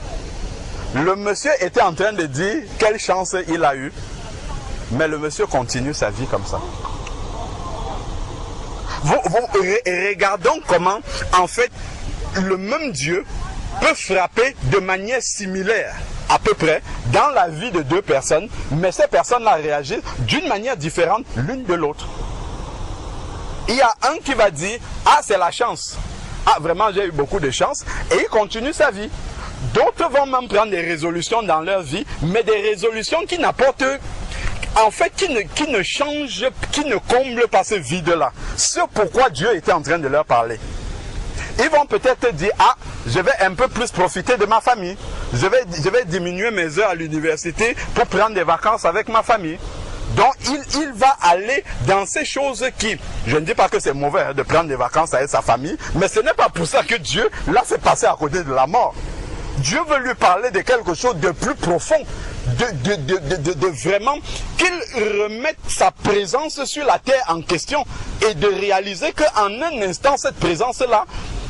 le monsieur était en train de dire quelle chance il a eu, mais le monsieur continue sa vie comme ça. Regardons comment, en fait, le même Dieu peut frapper de manière similaire, à peu près, dans la vie de deux personnes, mais ces personnes-là réagissent d'une manière différente l'une de l'autre. Il y a un qui va dire, ah, c'est la chance. Ah, vraiment, j'ai eu beaucoup de chance. Et il continue sa vie. D'autres vont même prendre des résolutions dans leur vie, mais des résolutions qui n'apportent, en fait, qui ne changent, qui ne comblent pas ce vide-là. C'est pourquoi Dieu était en train de leur parler. Ils vont peut-être dire, ah, je vais un peu plus profiter de ma famille. Je vais diminuer mes heures à l'université pour prendre des vacances avec ma famille. Donc, il va aller dans ces choses qui, je ne dis pas que c'est mauvais de prendre des vacances avec sa famille, mais ce n'est pas pour ça que Dieu, là, s'est passé à côté de la mort. Dieu veut lui parler de quelque chose de plus profond, de vraiment qu'il remette sa présence sur la terre en question et de réaliser qu'en un instant, cette présence-là,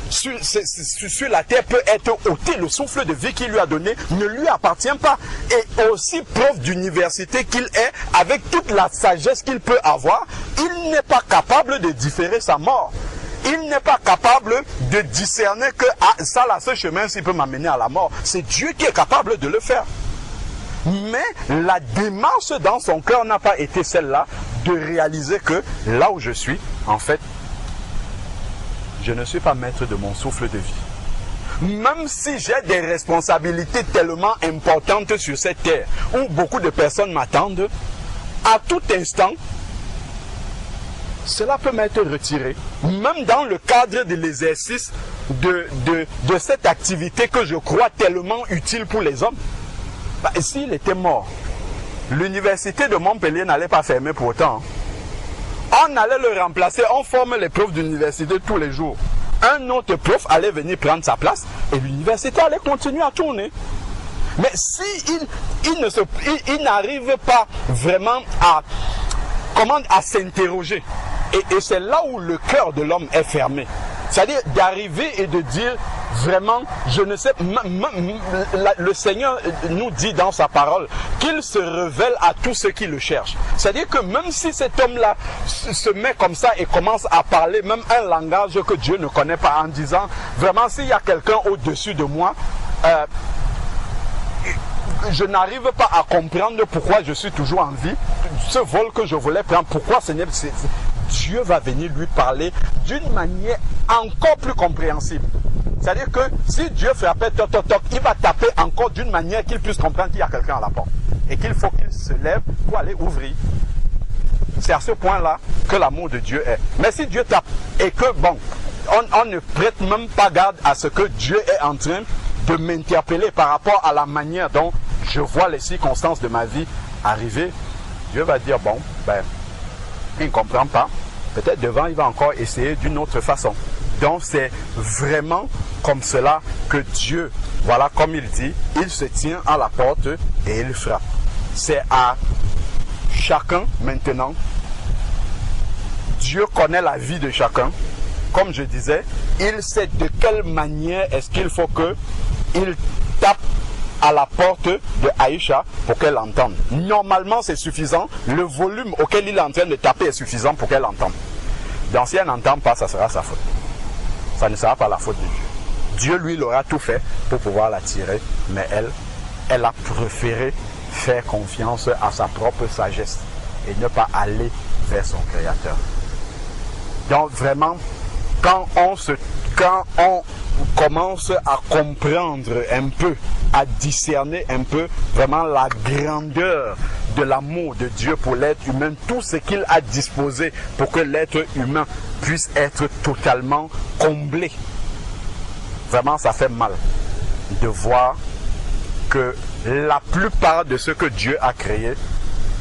sur la terre peut être ôtée. Le souffle de vie qu'il lui a donné ne lui appartient pas. Et aussi prof d'université qu'il est, avec toute la sagesse qu'il peut avoir, il n'est pas capable de différer sa mort. Il n'est pas capable de discerner que ah, ça là, ce chemin-ci peut m'amener à la mort. C'est Dieu qui est capable de le faire. Mais la démarche dans son cœur n'a pas été celle-là de réaliser que là où je suis, en fait, je ne suis pas maître de mon souffle de vie. Même si j'ai des responsabilités tellement importantes sur cette terre, où beaucoup de personnes m'attendent, à tout instant, cela peut m'être retiré. Même dans le cadre de l'exercice de cette activité que je crois tellement utile pour les hommes. Bah, s'il était mort, l'université de Montpellier n'allait pas fermer pour autant. On allait le remplacer, on forme les profs d'université tous les jours. Un autre prof allait venir prendre sa place et l'université allait continuer à tourner. Mais si il n'arrive pas vraiment à s'interroger, et c'est là où le cœur de l'homme est fermé. C'est-à-dire d'arriver et de dire vraiment, je ne sais, le Seigneur nous dit dans sa parole qu'il se révèle à tous ceux qui le cherchent. C'est-à-dire que même si cet homme-là se met comme ça et commence à parler même un langage que Dieu ne connaît pas en disant, vraiment s'il y a quelqu'un au-dessus de moi, je n'arrive pas à comprendre pourquoi je suis toujours en vie. Ce vol que je voulais prendre, pourquoi Seigneur, Dieu va venir lui parler d'une manière encore plus compréhensible. C'est-à-dire que si Dieu frappait toc toc toc, il va taper encore d'une manière qu'il puisse comprendre qu'il y a quelqu'un à la porte. Et qu'il faut qu'il se lève pour aller ouvrir. C'est à ce point-là que l'amour de Dieu est. Mais si Dieu tape et que, bon, on ne prête même pas garde à ce que Dieu est en train de m'interpeller par rapport à la manière dont je vois les circonstances de ma vie arriver, Dieu va dire, bon, ben, il ne comprend pas. Peut-être devant, il va encore essayer d'une autre façon. Donc, c'est vraiment comme cela que Dieu, voilà, comme il dit, il se tient à la porte et il frappe. C'est à chacun maintenant. Dieu connaît la vie de chacun. Comme je disais, il sait de quelle manière est-ce qu'il faut qu'il tape à la porte de Aïcha pour qu'elle entende. Normalement, c'est suffisant. Le volume auquel il est en train de taper est suffisant pour qu'elle entende. Donc si elle n'entend pas, ça sera sa faute. Ça ne sera pas la faute de Dieu. Dieu, lui, il aura tout fait pour pouvoir l'attirer, mais elle a préféré faire confiance à sa propre sagesse et ne pas aller vers son Créateur. Donc vraiment, quand on commence à comprendre un peu, à discerner un peu vraiment la grandeur de l'amour de Dieu pour l'être humain, tout ce qu'il a disposé pour que l'être humain puisse être totalement comblé. Vraiment, ça fait mal de voir que la plupart de ce que Dieu a créé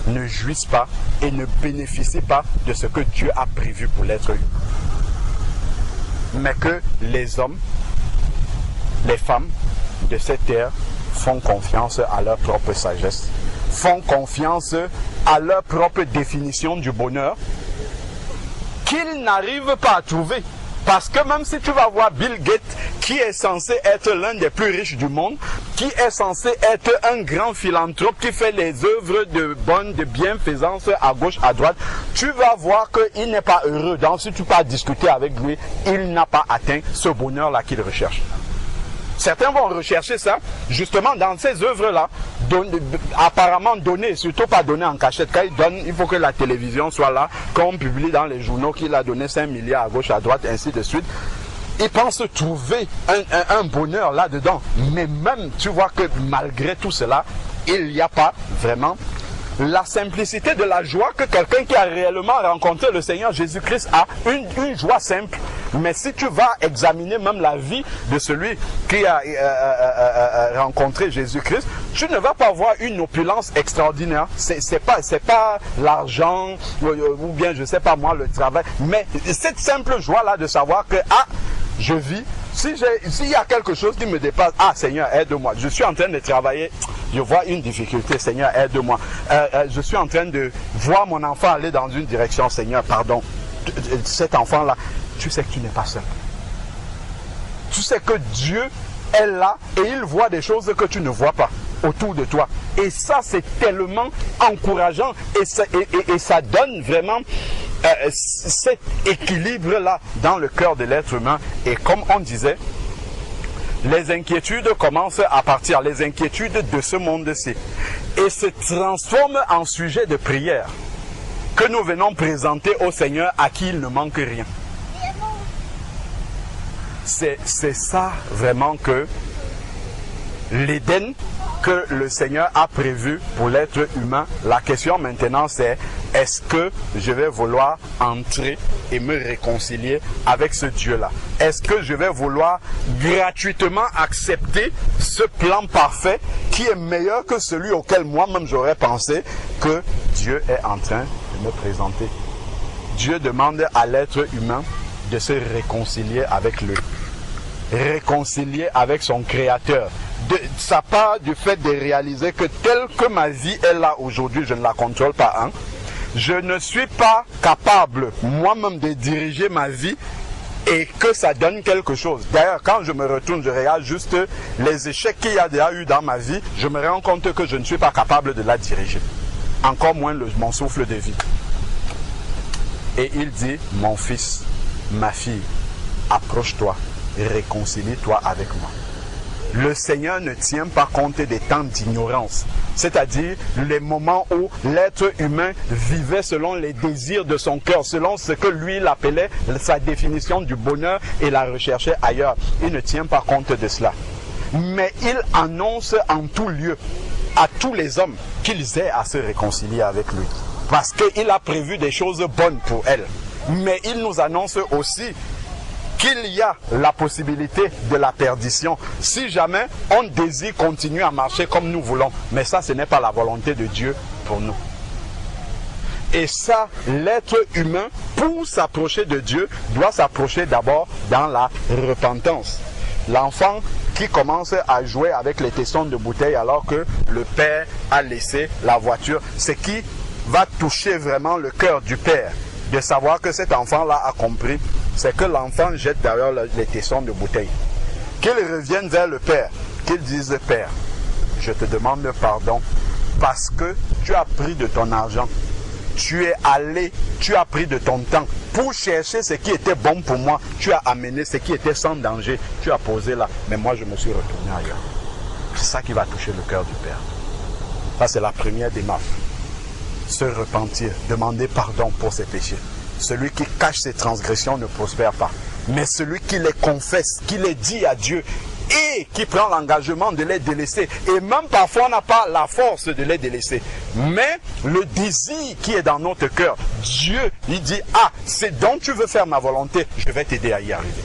ne jouissent pas et ne bénéficient pas de ce que Dieu a prévu pour l'être humain. Mais que les hommes, les femmes de cette terre font confiance à leur propre sagesse, font confiance à leur propre définition du bonheur, qu'ils n'arrivent pas à trouver. Parce que même si tu vas voir Bill Gates, qui est censé être l'un des plus riches du monde, qui est censé être un grand philanthrope, qui fait les œuvres de bienfaisance à gauche, à droite, tu vas voir qu'il n'est pas heureux. Donc si tu peux discuter avec lui, il n'a pas atteint ce bonheur-là qu'il recherche. Certains vont rechercher ça, justement dans ces œuvres-là, apparemment données, surtout pas données en cachette. Quand il donne, il faut que la télévision soit là, qu'on publie dans les journaux qu'il a donné 5 milliards à gauche, à droite, ainsi de suite. Ils pensent trouver un bonheur là-dedans. Mais même, tu vois que malgré tout cela, il n'y a pas vraiment la simplicité de la joie que quelqu'un qui a réellement rencontré le Seigneur Jésus-Christ a, une joie simple. Mais si tu vas examiner même la vie de celui qui a rencontré Jésus-Christ, tu ne vas pas voir une opulence extraordinaire. C'est pas l'argent ou bien je sais pas moi le travail, mais cette simple joie là de savoir que je vis. S'il y a quelque chose qui me dépasse, Seigneur, aide-moi. Je suis en train de travailler, je vois une difficulté, Seigneur, aide-moi. Je suis en train de voir mon enfant aller dans une direction, Seigneur, pardon. Cet enfant-là, tu sais que tu n'es pas seul. Tu sais que Dieu est là et il voit des choses que tu ne vois pas autour de toi. Et ça, c'est tellement encourageant et ça donne vraiment cet équilibre-là dans le cœur de l'être humain. Et comme on disait, les inquiétudes commencent à partir, les inquiétudes de ce monde-ci, et se transforment en sujet de prière que nous venons présenter au Seigneur à qui il ne manque rien. C'est ça vraiment que l'Éden que le Seigneur a prévu pour l'être humain. La question maintenant c'est, est-ce que je vais vouloir entrer et me réconcilier avec ce Dieu-là? Est-ce que je vais vouloir gratuitement accepter ce plan parfait qui est meilleur que celui auquel moi-même j'aurais pensé que Dieu est en train de me présenter? Dieu demande à l'être humain de se réconcilier avec lui, réconcilier avec son Créateur. Ça part du fait de réaliser que telle que ma vie est là aujourd'hui, je ne la contrôle pas. Je ne suis pas capable moi-même de diriger ma vie et que ça donne quelque chose. D'ailleurs, quand je me retourne, je regarde juste les échecs qu'il y a déjà eu dans ma vie, je me rends compte que je ne suis pas capable de la diriger. Encore moins mon souffle de vie. Et il dit, mon fils, ma fille, approche-toi, réconcilie-toi avec moi. Le Seigneur ne tient pas compte des temps d'ignorance, c'est-à-dire les moments où l'être humain vivait selon les désirs de son cœur, selon ce que lui il appelait sa définition du bonheur et la recherchait ailleurs. Il ne tient pas compte de cela. Mais il annonce en tout lieu à tous les hommes qu'ils aient à se réconcilier avec lui. Parce qu'il a prévu des choses bonnes pour elles. Mais il nous annonce aussi qu'il y a la possibilité de la perdition si jamais on désire continuer à marcher comme nous voulons. Mais ça, ce n'est pas la volonté de Dieu pour nous. Et ça, l'être humain, pour s'approcher de Dieu, doit s'approcher d'abord dans la repentance. L'enfant qui commence à jouer avec les testons de bouteille alors que le père a laissé la voiture, ce qui va toucher vraiment le cœur du père, de savoir que cet enfant-là a compris, c'est que l'enfant jette derrière les tessons de bouteille. Qu'il revienne vers le père, qu'ils disent, Père, je te demande pardon parce que tu as pris de ton argent. Tu es allé, tu as pris de ton temps pour chercher ce qui était bon pour moi. Tu as amené ce qui était sans danger. Tu as posé là. Mais moi, je me suis retourné ailleurs. C'est ça qui va toucher le cœur du Père. Ça, c'est la première démarche. Se repentir, demander pardon pour ses péchés. Celui qui cache ses transgressions ne prospère pas. Mais celui qui les confesse, qui les dit à Dieu et qui prend l'engagement de les délaisser. Et même parfois, on n'a pas la force de les délaisser. Mais le désir qui est dans notre cœur, Dieu, il dit, ah, c'est donc tu veux faire ma volonté, je vais t'aider à y arriver.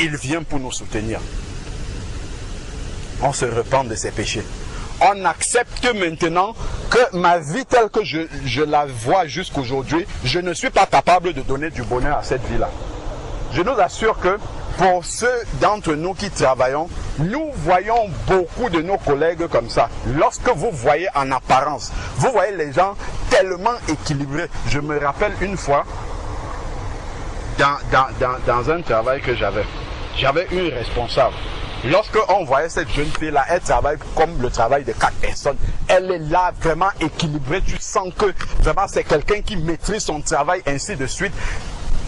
Il vient pour nous soutenir. On se repent de ses péchés. On accepte maintenant que ma vie telle que je la vois jusqu'aujourd'hui, je ne suis pas capable de donner du bonheur à cette vie-là. Je nous assure que pour ceux d'entre nous qui travaillons, nous voyons beaucoup de nos collègues comme ça. Lorsque vous voyez en apparence, vous voyez les gens tellement équilibrés. Je me rappelle une fois, dans un travail que j'avais une responsable. Lorsque on voyait cette jeune fille-là, elle travaille comme le travail de 4 personnes. Elle est là vraiment équilibrée. Tu sens que vraiment c'est quelqu'un qui maîtrise son travail, ainsi de suite.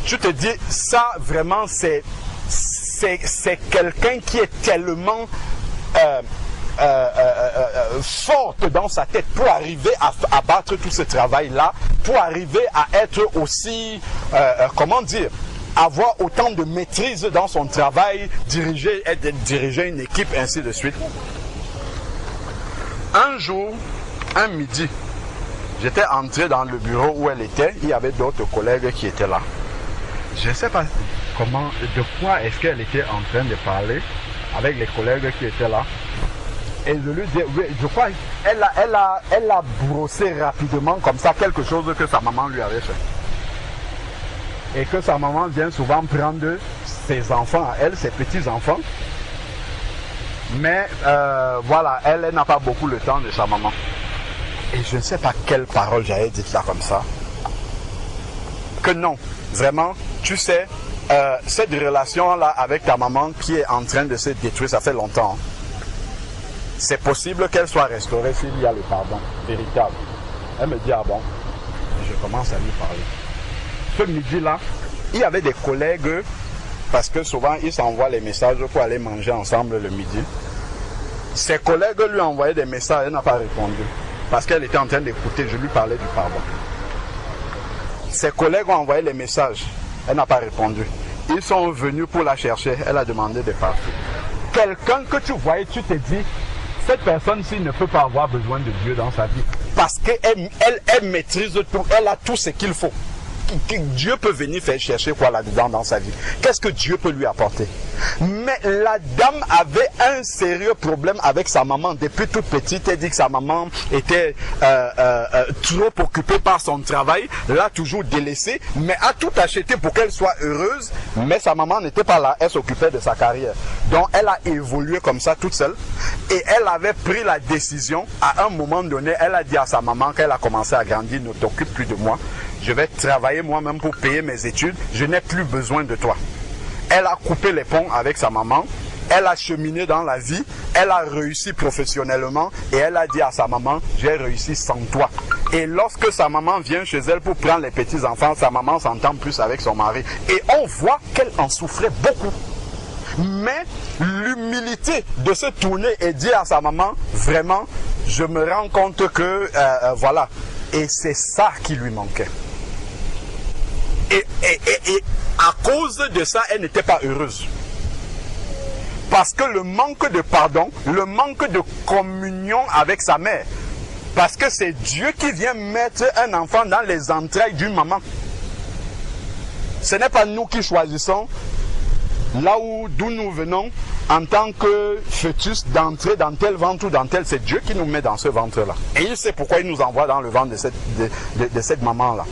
Je te dis, ça vraiment c'est quelqu'un qui est tellement forte dans sa tête pour arriver à battre tout ce travail-là, pour arriver à être aussi, comment dire, avoir autant de maîtrise dans son travail, diriger une équipe, ainsi de suite. Un jour, un midi, j'étais entré dans le bureau où elle était, il y avait d'autres collègues qui étaient là. Je ne sais pas comment, de quoi est-ce qu'elle était en train de parler avec les collègues qui étaient là. Et je lui dis, oui, je crois qu'elle a brossé rapidement comme ça quelque chose que sa maman lui avait fait. Et que sa maman vient souvent prendre ses enfants à elle, ses petits-enfants. Mais voilà, elle n'a pas beaucoup le temps de sa maman. Et je ne sais pas quelle parole j'avais dit là comme ça. Que non, vraiment, tu sais, cette relation-là avec ta maman qui est en train de se détruire, ça fait longtemps. C'est possible qu'elle soit restaurée s'il y a le pardon véritable. Elle me dit, ah bon, et je commence à lui parler. Ce midi-là, il y avait des collègues, parce que souvent ils s'envoient les messages pour aller manger ensemble le midi. Ses collègues lui envoyaient des messages, elle n'a pas répondu. Parce qu'elle était en train d'écouter, je lui parlais du pardon. Ses collègues ont envoyé les messages, elle n'a pas répondu. Ils sont venus pour la chercher, elle a demandé de partir. Quelqu'un que tu voyais, tu te dis, cette personne-ci ne peut pas avoir besoin de Dieu dans sa vie. Parce qu'elle maîtrise tout, elle a tout ce qu'il faut. Dieu peut venir faire chercher quoi là-dedans dans sa vie. Qu'est-ce que Dieu peut lui apporter? Mais la dame avait un sérieux problème avec sa maman. Depuis toute petite, elle dit que sa maman était trop occupée par son travail, l'a toujours délaissée, mais a tout acheté pour qu'elle soit heureuse. Mais sa maman n'était pas là, elle s'occupait de sa carrière. Donc elle a évolué comme ça toute seule. Et elle avait pris la décision, à un moment donné, elle a dit à sa maman qu'elle a commencé à grandir, ne t'occupe plus de moi. Je vais travailler moi-même pour payer mes études. Je n'ai plus besoin de toi. Elle a coupé les ponts avec sa maman. Elle a cheminé dans la vie. Elle a réussi professionnellement. Et elle a dit à sa maman, j'ai réussi sans toi. Et lorsque sa maman vient chez elle pour prendre les petits-enfants, sa maman s'entend plus avec son mari. Et on voit qu'elle en souffrait beaucoup. Mais l'humilité de se tourner et dire à sa maman, vraiment, je me rends compte que, voilà. Et c'est ça qui lui manquait. Et à cause de ça, elle n'était pas heureuse. Parce que le manque de pardon, le manque de communion avec sa mère. Parce que c'est Dieu qui vient mettre un enfant dans les entrailles d'une maman. Ce n'est pas nous qui choisissons là d'où nous venons en tant que fœtus d'entrer dans tel ventre ou dans tel. C'est Dieu qui nous met dans ce ventre-là. Et il sait pourquoi il nous envoie dans le ventre de cette maman-là.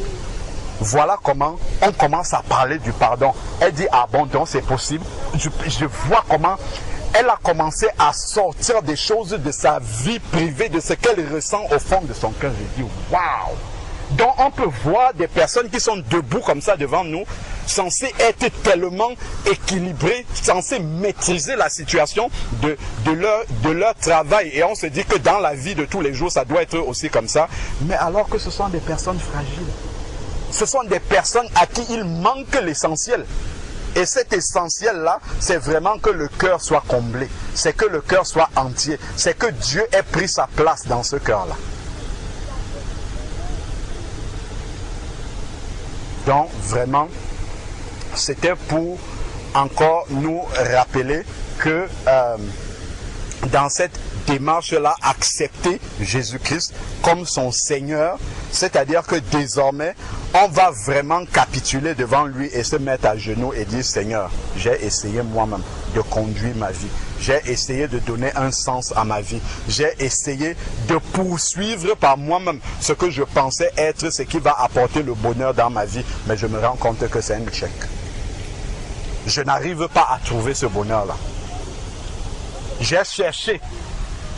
Voilà comment on commence à parler du pardon. Elle dit, ah bon, donc c'est possible. Je vois comment elle a commencé à sortir des choses de sa vie privée, de ce qu'elle ressent au fond de son cœur. Je dis, waouh! Donc on peut voir des personnes qui sont debout comme ça devant nous, censé être tellement équilibré, censé maîtriser la situation de leur travail. Et on se dit que dans la vie de tous les jours, ça doit être aussi comme ça. Mais alors que ce sont des personnes fragiles. Ce sont des personnes à qui il manque l'essentiel. Et cet essentiel-là, c'est vraiment que le cœur soit comblé. C'est que le cœur soit entier. C'est que Dieu ait pris sa place dans ce cœur-là. Donc, vraiment, c'était pour encore nous rappeler que dans cette démarche-là, accepter Jésus-Christ comme son Seigneur, c'est-à-dire que désormais, on va vraiment capituler devant lui et se mettre à genoux et dire, Seigneur, j'ai essayé moi-même de conduire ma vie. J'ai essayé de donner un sens à ma vie. J'ai essayé de poursuivre par moi-même ce que je pensais être ce qui va apporter le bonheur dans ma vie. Mais je me rends compte que c'est un échec. Je n'arrive pas à trouver ce bonheur-là. J'ai cherché.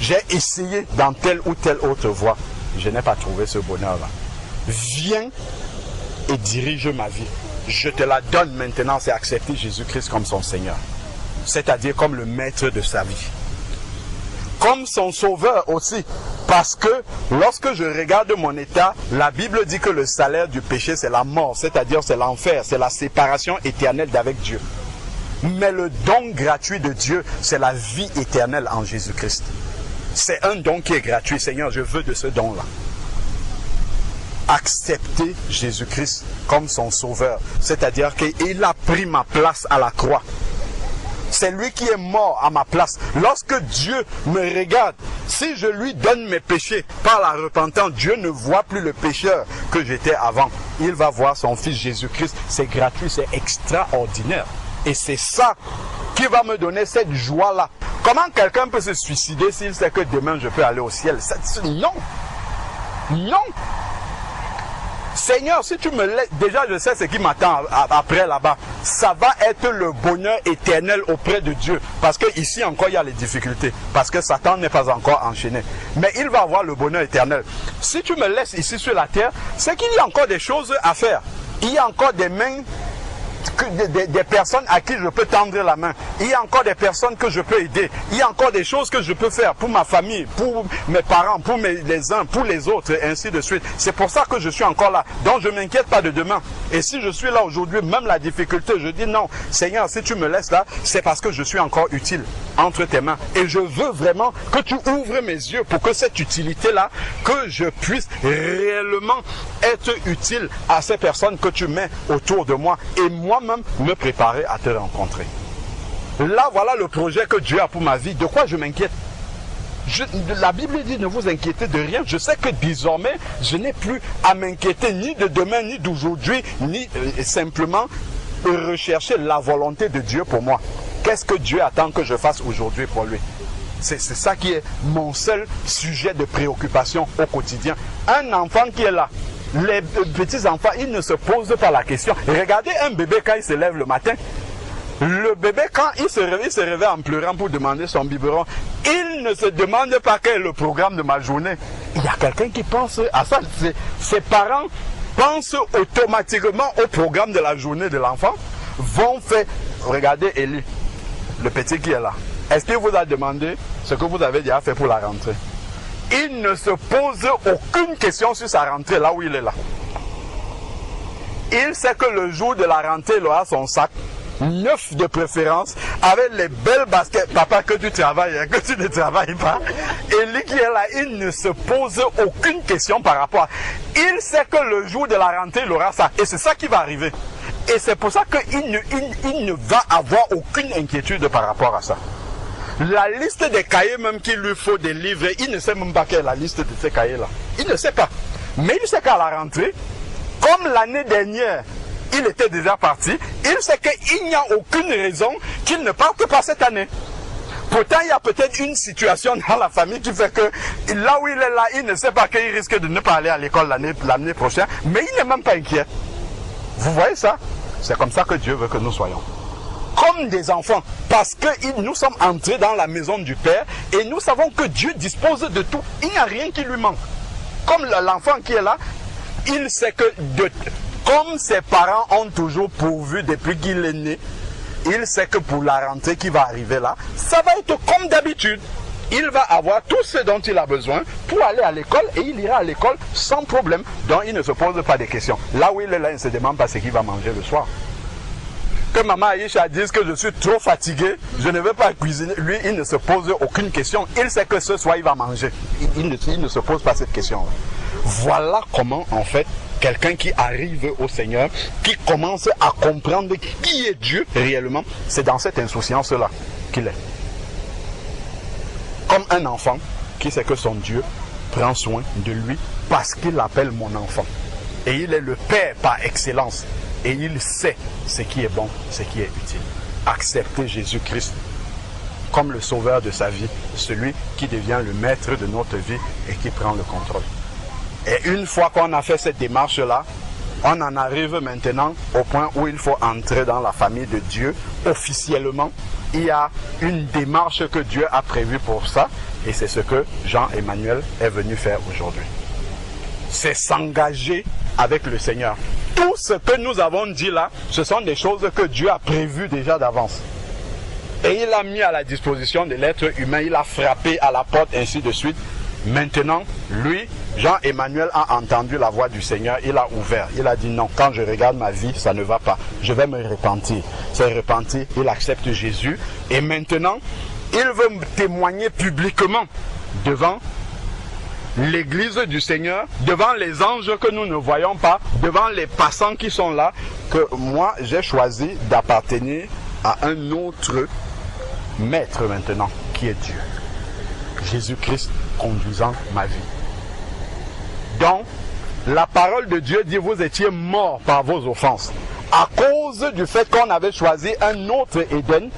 J'ai essayé dans telle ou telle autre voie. Je n'ai pas trouvé ce bonheur-là. Viens et dirige ma vie. Je te la donne maintenant, c'est accepter Jésus-Christ comme son Seigneur. C'est-à-dire comme le maître de sa vie. Comme son sauveur aussi. Parce que lorsque je regarde mon état, la Bible dit que le salaire du péché c'est la mort. C'est-à-dire c'est l'enfer, c'est la séparation éternelle d'avec Dieu. Mais le don gratuit de Dieu, c'est la vie éternelle en Jésus-Christ. C'est un don qui est gratuit. Seigneur, je veux de ce don-là. Accepter Jésus-Christ comme son sauveur. C'est-à-dire qu'il a pris ma place à la croix. C'est lui qui est mort à ma place. Lorsque Dieu me regarde, si je lui donne mes péchés par la repentance, Dieu ne voit plus le pécheur que j'étais avant. Il va voir son fils Jésus-Christ. C'est gratuit, c'est extraordinaire. Et c'est ça qui va me donner cette joie-là. Comment quelqu'un peut se suicider s'il sait que demain je peux aller au ciel? Non. Non. Seigneur, si tu me laisses, déjà je sais ce qui m'attend après là-bas. Ça va être le bonheur éternel auprès de Dieu. Parce que ici encore il y a les difficultés. Parce que Satan n'est pas encore enchaîné. Mais il va avoir le bonheur éternel. Si tu me laisses ici sur la terre, c'est qu'il y a encore des choses à faire. Il y a encore des mains, des personnes à qui je peux tendre la main. Il y a encore des personnes que je peux aider. Il y a encore des choses que je peux faire pour ma famille, pour mes parents, pour les uns, pour les autres, et ainsi de suite. C'est pour ça que je suis encore là. Donc je ne m'inquiète pas de demain. Et si je suis là aujourd'hui, même la difficulté, je dis non, Seigneur, si tu me laisses là, c'est parce que je suis encore utile entre tes mains. Et je veux vraiment que tu ouvres mes yeux pour que cette utilité-là, que je puisse réellement être utile à ces personnes que tu mets autour de moi. Et moi-même, me préparer à te rencontrer. Là, voilà le projet que Dieu a pour ma vie. De quoi je m'inquiète? La Bible dit ne vous inquiétez de rien. Je sais que désormais, je n'ai plus à m'inquiéter ni de demain, ni d'aujourd'hui, ni simplement rechercher la volonté de Dieu pour moi. Qu'est-ce que Dieu attend que je fasse aujourd'hui pour lui? C'est ça qui est mon seul sujet de préoccupation au quotidien. Un enfant qui est là, les petits enfants, ils ne se posent pas la question. Regardez un bébé quand il se lève le matin. Le bébé, quand il se réveille en pleurant pour demander son biberon, il ne se demande pas quel est le programme de ma journée. Il y a quelqu'un qui pense à ça. Ses parents pensent automatiquement au programme de la journée de l'enfant. Vont faire... Regardez Élie, le petit qui est là. Est-ce qu'il vous a demandé ce que vous avez déjà fait pour la rentrée? Il ne se pose aucune question sur sa rentrée là où il est là. Il sait que le jour de la rentrée, il aura son sac, neuf de préférence, avec les belles baskets. Papa, que tu travailles, que tu ne travailles pas. Et lui qui est là, il ne se pose aucune question par rapport à... Il sait que le jour de la rentrée, il aura ça. Et c'est ça qui va arriver. Et c'est pour ça qu'il ne va avoir aucune inquiétude par rapport à ça. La liste des cahiers même qu'il lui faut des livres, il ne sait même pas quelle est la liste de ces cahiers-là. Il ne sait pas. Mais il sait qu'à la rentrée, comme l'année dernière, il était déjà parti, il sait qu'il n'y a aucune raison qu'il ne parte pas cette année. Pourtant, il y a peut-être une situation dans la famille qui fait que là où il est là, il ne sait pas qu'il risque de ne pas aller à l'école l'année prochaine, mais il n'est même pas inquiet. Vous voyez ça? C'est comme ça que Dieu veut que nous soyons. Comme des enfants, parce que nous sommes entrés dans la maison du Père et nous savons que Dieu dispose de tout. Il n'y a rien qui lui manque. Comme l'enfant qui est là, il sait que comme ses parents ont toujours pourvu depuis qu'il est né, il sait que pour la rentrée qui va arriver là, ça va être comme d'habitude. Il va avoir tout ce dont il a besoin pour aller à l'école et il ira à l'école sans problème. Donc il ne se pose pas de questions. Là où il est là, il ne se demande pas ce qu'il va manger le soir. Que maman Aïcha dise que je suis trop fatigué, je ne veux pas cuisiner. Lui, il ne se pose aucune question. Il sait que ce soir, il va manger. Il ne se pose pas cette question. Voilà comment, en fait, quelqu'un qui arrive au Seigneur, qui commence à comprendre qui est Dieu réellement, c'est dans cette insouciance-là qu'il est. Comme un enfant qui sait que son Dieu prend soin de lui parce qu'il l'appelle mon enfant. Et il est le Père par excellence. Et il sait ce qui est bon, ce qui est utile. Accepter Jésus-Christ comme le sauveur de sa vie, celui qui devient le maître de notre vie et qui prend le contrôle. Et une fois qu'on a fait cette démarche-là, on en arrive maintenant au point où il faut entrer dans la famille de Dieu officiellement. Il y a une démarche que Dieu a prévue pour ça et c'est ce que Jean-Emmanuel est venu faire aujourd'hui. C'est s'engager avec le Seigneur. Tout ce que nous avons dit là, ce sont des choses que Dieu a prévues déjà d'avance. Et il a mis à la disposition de l'être humain, il a frappé à la porte, ainsi de suite. Maintenant, lui, Jean-Emmanuel a entendu la voix du Seigneur, il a ouvert, il a dit non, quand je regarde ma vie, ça ne va pas, je vais me repentir. C'est repentir, il accepte Jésus et maintenant, il veut témoigner publiquement devant l'église du Seigneur, devant les anges que nous ne voyons pas, devant les passants qui sont là, que moi j'ai choisi d'appartenir à un autre maître maintenant, qui est Dieu. Jésus-Christ conduisant ma vie. Donc, la parole de Dieu dit, vous étiez morts par vos offenses. À cause du fait qu'on avait choisi un autre Éden,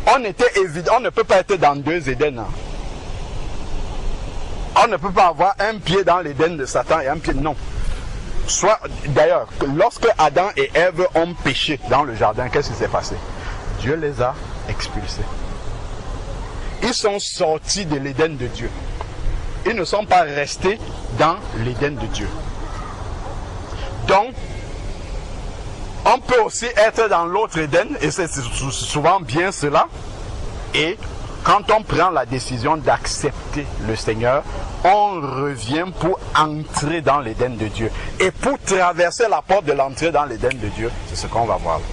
on était évident, on ne peut pas être dans deux Éden. On ne peut pas avoir un pied dans l'Éden de Satan et un pied, non. D'ailleurs, lorsque Adam et Ève ont péché dans le jardin, qu'est-ce qui s'est passé? Dieu les a expulsés. Ils sont sortis de l'Éden de Dieu. Ils ne sont pas restés dans l'Éden de Dieu. Donc, on peut aussi être dans l'autre Éden, et c'est souvent bien cela. Et quand on prend la décision d'accepter le Seigneur, on revient pour entrer dans l'Éden de Dieu. Et pour traverser la porte de l'entrée dans l'Éden de Dieu, c'est ce qu'on va voir là.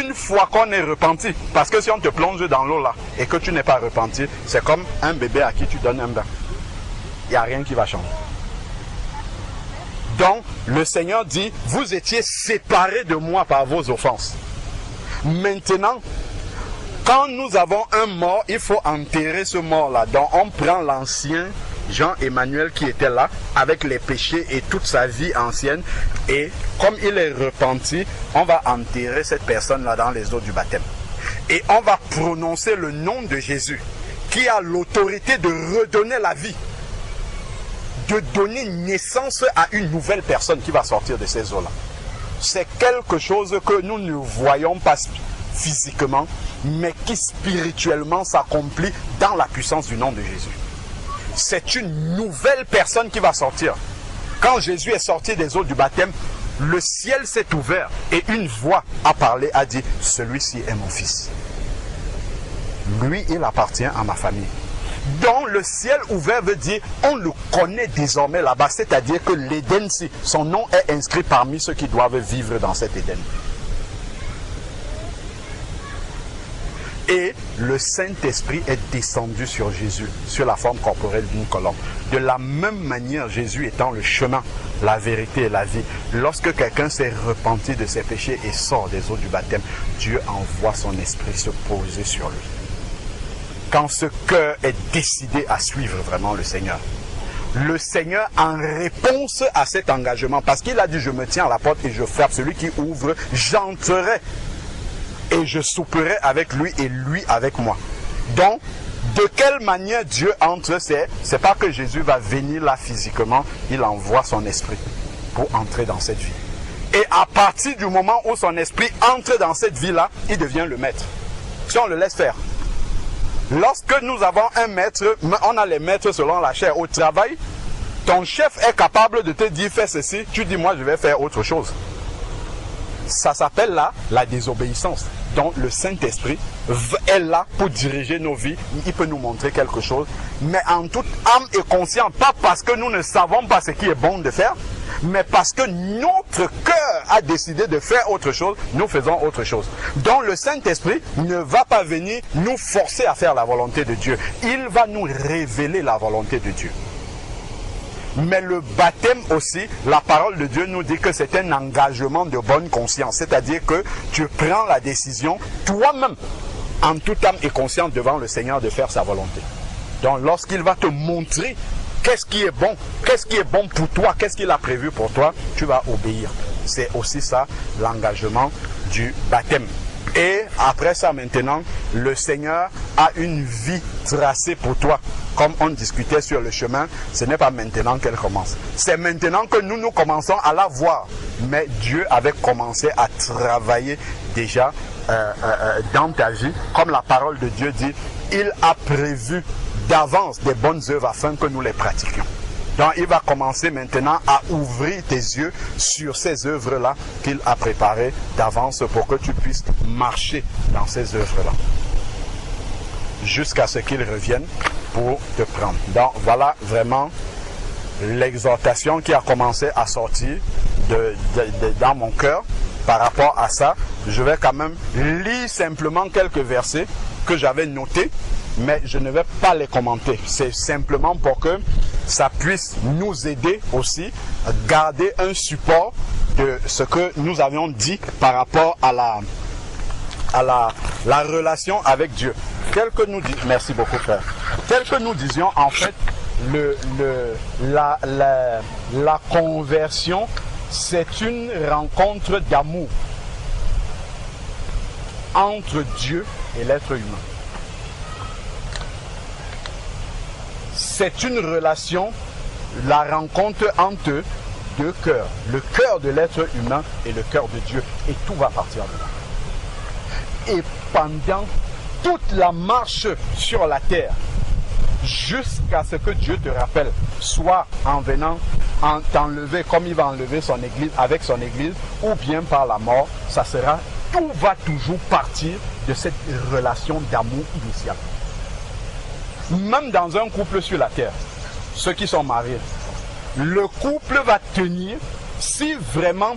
Une fois qu'on est repenti, parce que si on te plonge dans l'eau là et que tu n'es pas repenti, c'est comme un bébé à qui tu donnes un bain. Il n'y a rien qui va changer. Donc, le Seigneur dit, vous étiez séparés de moi par vos offenses. Maintenant, quand nous avons un mort, il faut enterrer ce mort-là. Donc, on prend l'ancien Jean-Emmanuel qui était là, avec les péchés et toute sa vie ancienne. Et comme il est repenti, on va enterrer cette personne-là dans les eaux du baptême. Et on va prononcer le nom de Jésus, qui a l'autorité de redonner la vie, de donner naissance à une nouvelle personne qui va sortir de ces eaux-là. C'est quelque chose que nous ne voyons pas physiquement, mais qui spirituellement s'accomplit dans la puissance du nom de Jésus. C'est une nouvelle personne qui va sortir. Quand Jésus est sorti des eaux du baptême, le ciel s'est ouvert et une voix a parlé, a dit, celui-ci est mon fils. Lui, il appartient à ma famille. Donc le ciel ouvert veut dire, on le connaît désormais là-bas, c'est-à-dire que l'Éden, son nom est inscrit parmi ceux qui doivent vivre dans cet Éden. Et le Saint-Esprit est descendu sur Jésus, sur la forme corporelle d'une colombe. De la même manière, Jésus étant le chemin, la vérité et la vie, lorsque quelqu'un s'est repenti de ses péchés et sort des eaux du baptême, Dieu envoie son esprit se poser sur lui. Quand ce cœur est décidé à suivre vraiment le Seigneur, en réponse à cet engagement, parce qu'il a dit, je me tiens à la porte et je frappe, celui qui ouvre, j'entrerai. Et je souperai avec lui et lui avec moi. Donc, de quelle manière Dieu entre, c'est pas que Jésus va venir là physiquement, il envoie son esprit pour entrer dans cette vie. Et à partir du moment où son esprit entre dans cette vie-là, il devient le maître. Si on le laisse faire. Lorsque nous avons un maître, on a les maîtres selon la chair. Au travail, ton chef est capable de te dire fais ceci, tu dis moi je vais faire autre chose. Ça s'appelle là la désobéissance. Donc le Saint-Esprit est là pour diriger nos vies. Il peut nous montrer quelque chose, mais en toute âme et conscience, pas parce que nous ne savons pas ce qui est bon de faire, mais parce que notre cœur a décidé de faire autre chose, nous faisons autre chose. Donc le Saint-Esprit ne va pas venir nous forcer à faire la volonté de Dieu. Il va nous révéler la volonté de Dieu. Mais le baptême aussi, la parole de Dieu nous dit que c'est un engagement de bonne conscience. C'est-à-dire que tu prends la décision toi-même, en toute âme et conscience devant le Seigneur de faire sa volonté. Donc lorsqu'il va te montrer qu'est-ce qui est bon pour toi, qu'est-ce qu'il a prévu pour toi, tu vas obéir. C'est aussi ça l'engagement du baptême. Et après ça maintenant, le Seigneur a une vie tracée pour toi. Comme on discutait sur le chemin, ce n'est pas maintenant qu'elle commence. C'est maintenant que nous commençons à la voir. Mais Dieu avait commencé à travailler déjà dans ta vie. Comme la parole de Dieu dit, il a prévu d'avance des bonnes œuvres afin que nous les pratiquions. Donc il va commencer maintenant à ouvrir tes yeux sur ces œuvres-là qu'il a préparées d'avance pour que tu puisses marcher dans ces œuvres-là. Jusqu'à ce qu'il revienne pour te prendre. Donc voilà vraiment l'exhortation qui a commencé à sortir dans mon cœur par rapport à ça. Je vais quand même lire simplement quelques versets que j'avais notés, mais je ne vais pas les commenter. C'est simplement pour que ça puisse nous aider aussi à garder un support de ce que nous avions dit par rapport à la relation avec Dieu. Tel que nous disions, merci beaucoup frère, tel que nous disions en fait, la conversion, c'est une rencontre d'amour entre Dieu et l'être humain. C'est une relation, la rencontre entre deux cœurs, le cœur de l'être humain et le cœur de Dieu, et tout va partir de là. Et pendant toute la marche sur la terre, jusqu'à ce que Dieu te rappelle, soit en venant t'enlever comme il va enlever son église avec son église, ou bien par la mort, ça sera, tout va toujours partir de cette relation d'amour initiale. Même dans un couple sur la terre, ceux qui sont mariés, le couple va tenir si vraiment,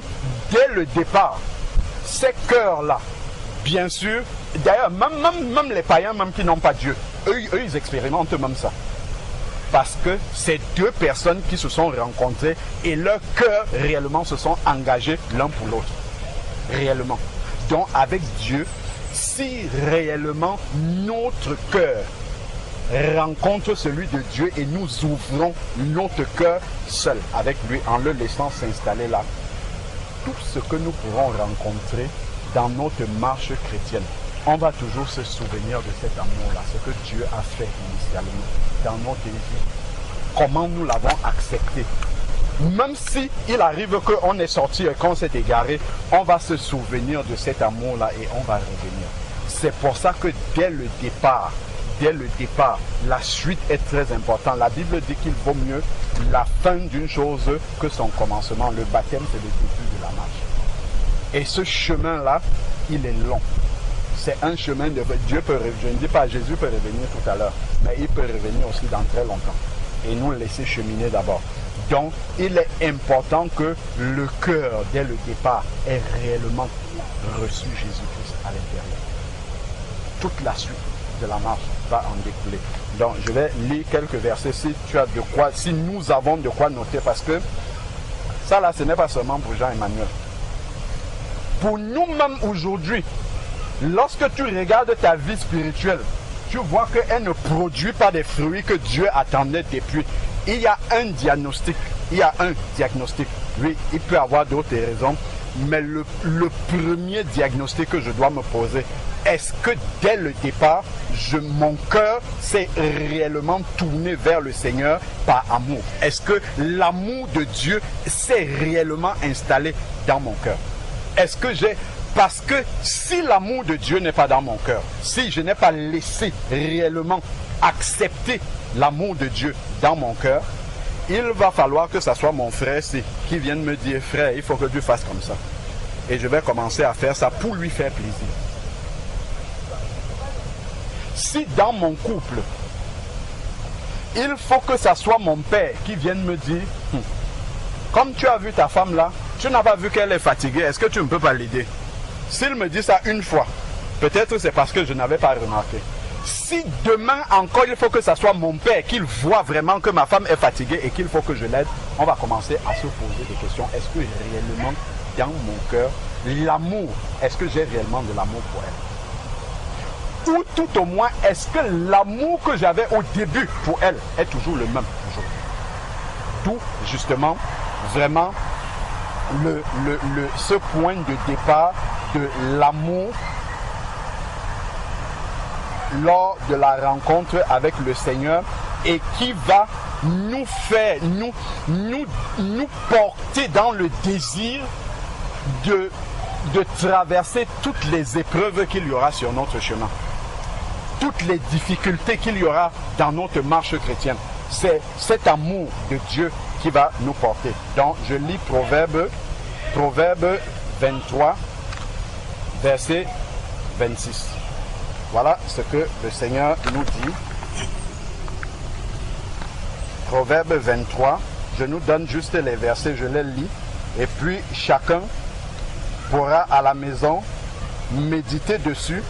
dès le départ, ces cœurs-là, bien sûr, d'ailleurs, même les païens, même qui n'ont pas Dieu, eux, ils expérimentent même ça. Parce que c'est deux personnes qui se sont rencontrées et leurs cœurs réellement se sont engagés l'un pour l'autre. Réellement. Donc avec Dieu, si réellement notre cœur rencontre celui de Dieu et nous ouvrons notre cœur seul avec lui en le laissant s'installer là, tout ce que nous pourrons rencontrer dans notre marche chrétienne, on va toujours se souvenir de cet amour-là, ce que Dieu a fait initialement dans notre vie, comment nous l'avons accepté. Même si il arrive qu'on est sorti et qu'on s'est égaré, on va se souvenir de cet amour-là et on va revenir. C'est pour ça que dès le départ, la suite est très importante. La Bible dit qu'il vaut mieux la fin d'une chose que son commencement. Le baptême, c'est le début de la marche. Et ce chemin-là, il est long. C'est un chemin de... Dieu peut revenir, je ne dis pas Jésus peut revenir tout à l'heure, mais il peut revenir aussi dans très longtemps. Et nous laisser cheminer d'abord. Donc, il est important que le cœur, dès le départ, ait réellement reçu Jésus-Christ à l'intérieur. Toute la suite de la marche va en découler. Donc, je vais lire quelques versets si tu as de quoi, si nous avons de quoi noter, parce que ça là, ce n'est pas seulement pour Jean-Emmanuel. Pour nous-mêmes aujourd'hui, lorsque tu regardes ta vie spirituelle, tu vois qu'elle ne produit pas des fruits que Dieu attendait depuis. Il y a un diagnostic. Oui, il peut y avoir d'autres raisons, mais le premier diagnostic que je dois me poser, est-ce que dès le départ, mon cœur s'est réellement tourné vers le Seigneur par amour? Est-ce que l'amour de Dieu s'est réellement installé dans mon cœur? Est-ce que parce que si l'amour de Dieu n'est pas dans mon cœur, si je n'ai pas laissé réellement accepter l'amour de Dieu dans mon cœur, il va falloir que ce soit mon frère qui vienne me dire, frère, il faut que tu fasses comme ça. Et je vais commencer à faire ça pour lui faire plaisir. Si dans mon couple, il faut que ce soit mon père qui vienne me dire, comme tu as vu ta femme là, tu n'as pas vu qu'elle est fatiguée, est-ce que tu ne peux pas l'aider? S'il me dit ça une fois, peut-être c'est parce que je n'avais pas remarqué. Si demain encore il faut que ce soit mon père qu'il voit vraiment que ma femme est fatiguée et qu'il faut que je l'aide, on va commencer à se poser des questions. Est-ce que réellement dans mon cœur, l'amour, est-ce que j'ai réellement de l'amour pour elle? Ou tout au moins, est-ce que l'amour que j'avais au début pour elle est toujours le même aujourd'hui? D'où justement vraiment ce point de départ de l'amour lors de la rencontre avec le Seigneur et qui va nous faire, nous porter dans le désir de traverser toutes les épreuves qu'il y aura sur notre chemin, toutes les difficultés qu'il y aura dans notre marche chrétienne. C'est cet amour de Dieu qui va nous porter. Donc je lis Proverbe 23, verset 26. Voilà ce que le Seigneur nous dit. Proverbe 23, je nous donne juste les versets, je les lis. Et puis chacun pourra à la maison méditer dessus,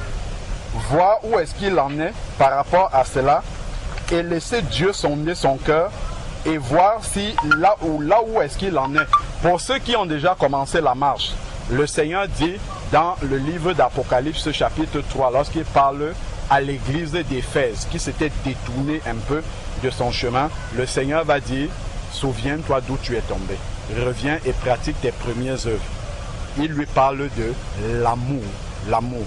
voir où est-ce qu'il en est par rapport à cela et laisser Dieu sonder son cœur et voir si là où est-ce qu'il en est. Pour ceux qui ont déjà commencé la marche, le Seigneur dit dans le livre d'Apocalypse chapitre 3, lorsqu'il parle à l'église d'Éphèse qui s'était détournée un peu de son chemin, le Seigneur va dire, souviens-toi d'où tu es tombé, reviens et pratique tes premières œuvres. Il lui parle de l'amour, l'amour.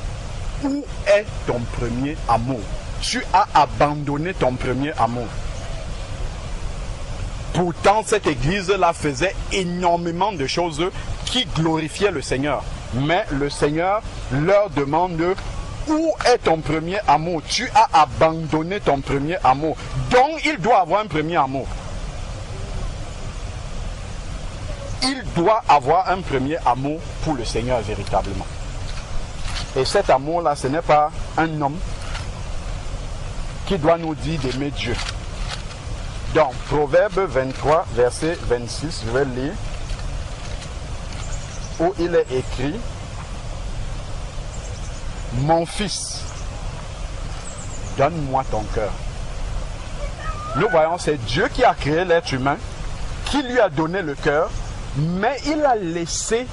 Où est ton premier amour? Tu as abandonné ton premier amour. Pourtant, cette église-là faisait énormément de choses qui glorifiaient le Seigneur. Mais le Seigneur leur demande où est ton premier amour? Tu as abandonné ton premier amour. Donc, il doit avoir un premier amour. Il doit avoir un premier amour pour le Seigneur véritablement. Et cet amour-là, ce n'est pas un homme qui doit nous dire d'aimer Dieu. Donc, Proverbe 23, verset 26, je vais lire, où il est écrit, « Mon fils, donne-moi ton cœur. » Nous voyons, c'est Dieu qui a créé l'être humain, qui lui a donné le cœur, mais il a laissé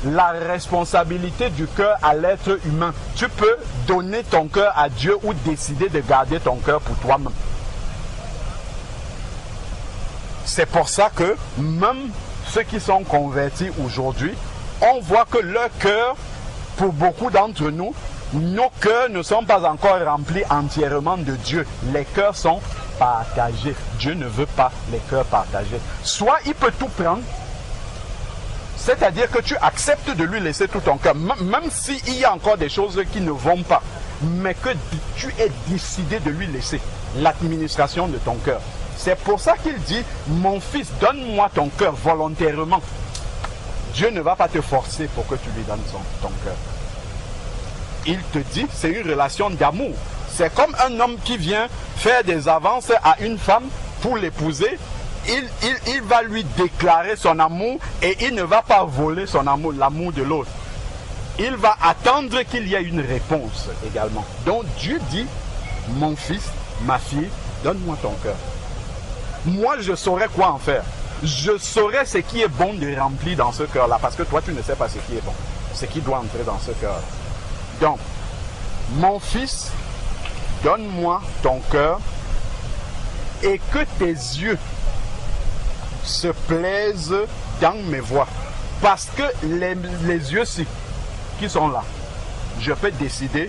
la responsabilité du cœur à l'être humain. Tu peux donner ton cœur à Dieu ou décider de garder ton cœur pour toi-même. C'est pour ça que même ceux qui sont convertis aujourd'hui, on voit que leur cœur, pour beaucoup d'entre nous, nos cœurs ne sont pas encore remplis entièrement de Dieu. Les cœurs sont partagés. Dieu ne veut pas les cœurs partagés. Soit il peut tout prendre, c'est-à-dire que tu acceptes de lui laisser tout ton cœur, même s'il y a encore des choses qui ne vont pas, mais que tu es décidé de lui laisser l'administration de ton cœur. C'est pour ça qu'il dit, mon fils, donne-moi ton cœur volontairement. Dieu ne va pas te forcer pour que tu lui donnes ton cœur. Il te dit, c'est une relation d'amour. C'est comme un homme qui vient faire des avances à une femme pour l'épouser. Il va lui déclarer son amour et il ne va pas voler son amour, l'amour de l'autre. Il va attendre qu'il y ait une réponse également. Donc Dieu dit, mon fils, ma fille, donne-moi ton cœur. Moi, je saurais quoi en faire. Je saurais ce qui est bon de remplir dans ce cœur-là. Parce que toi, tu ne sais pas ce qui est bon. Ce qui doit entrer dans ce cœur. Donc, mon fils, donne-moi ton cœur et que tes yeux se plaisent dans mes voies. Parce que les yeux-ci, qui sont là, je peux décider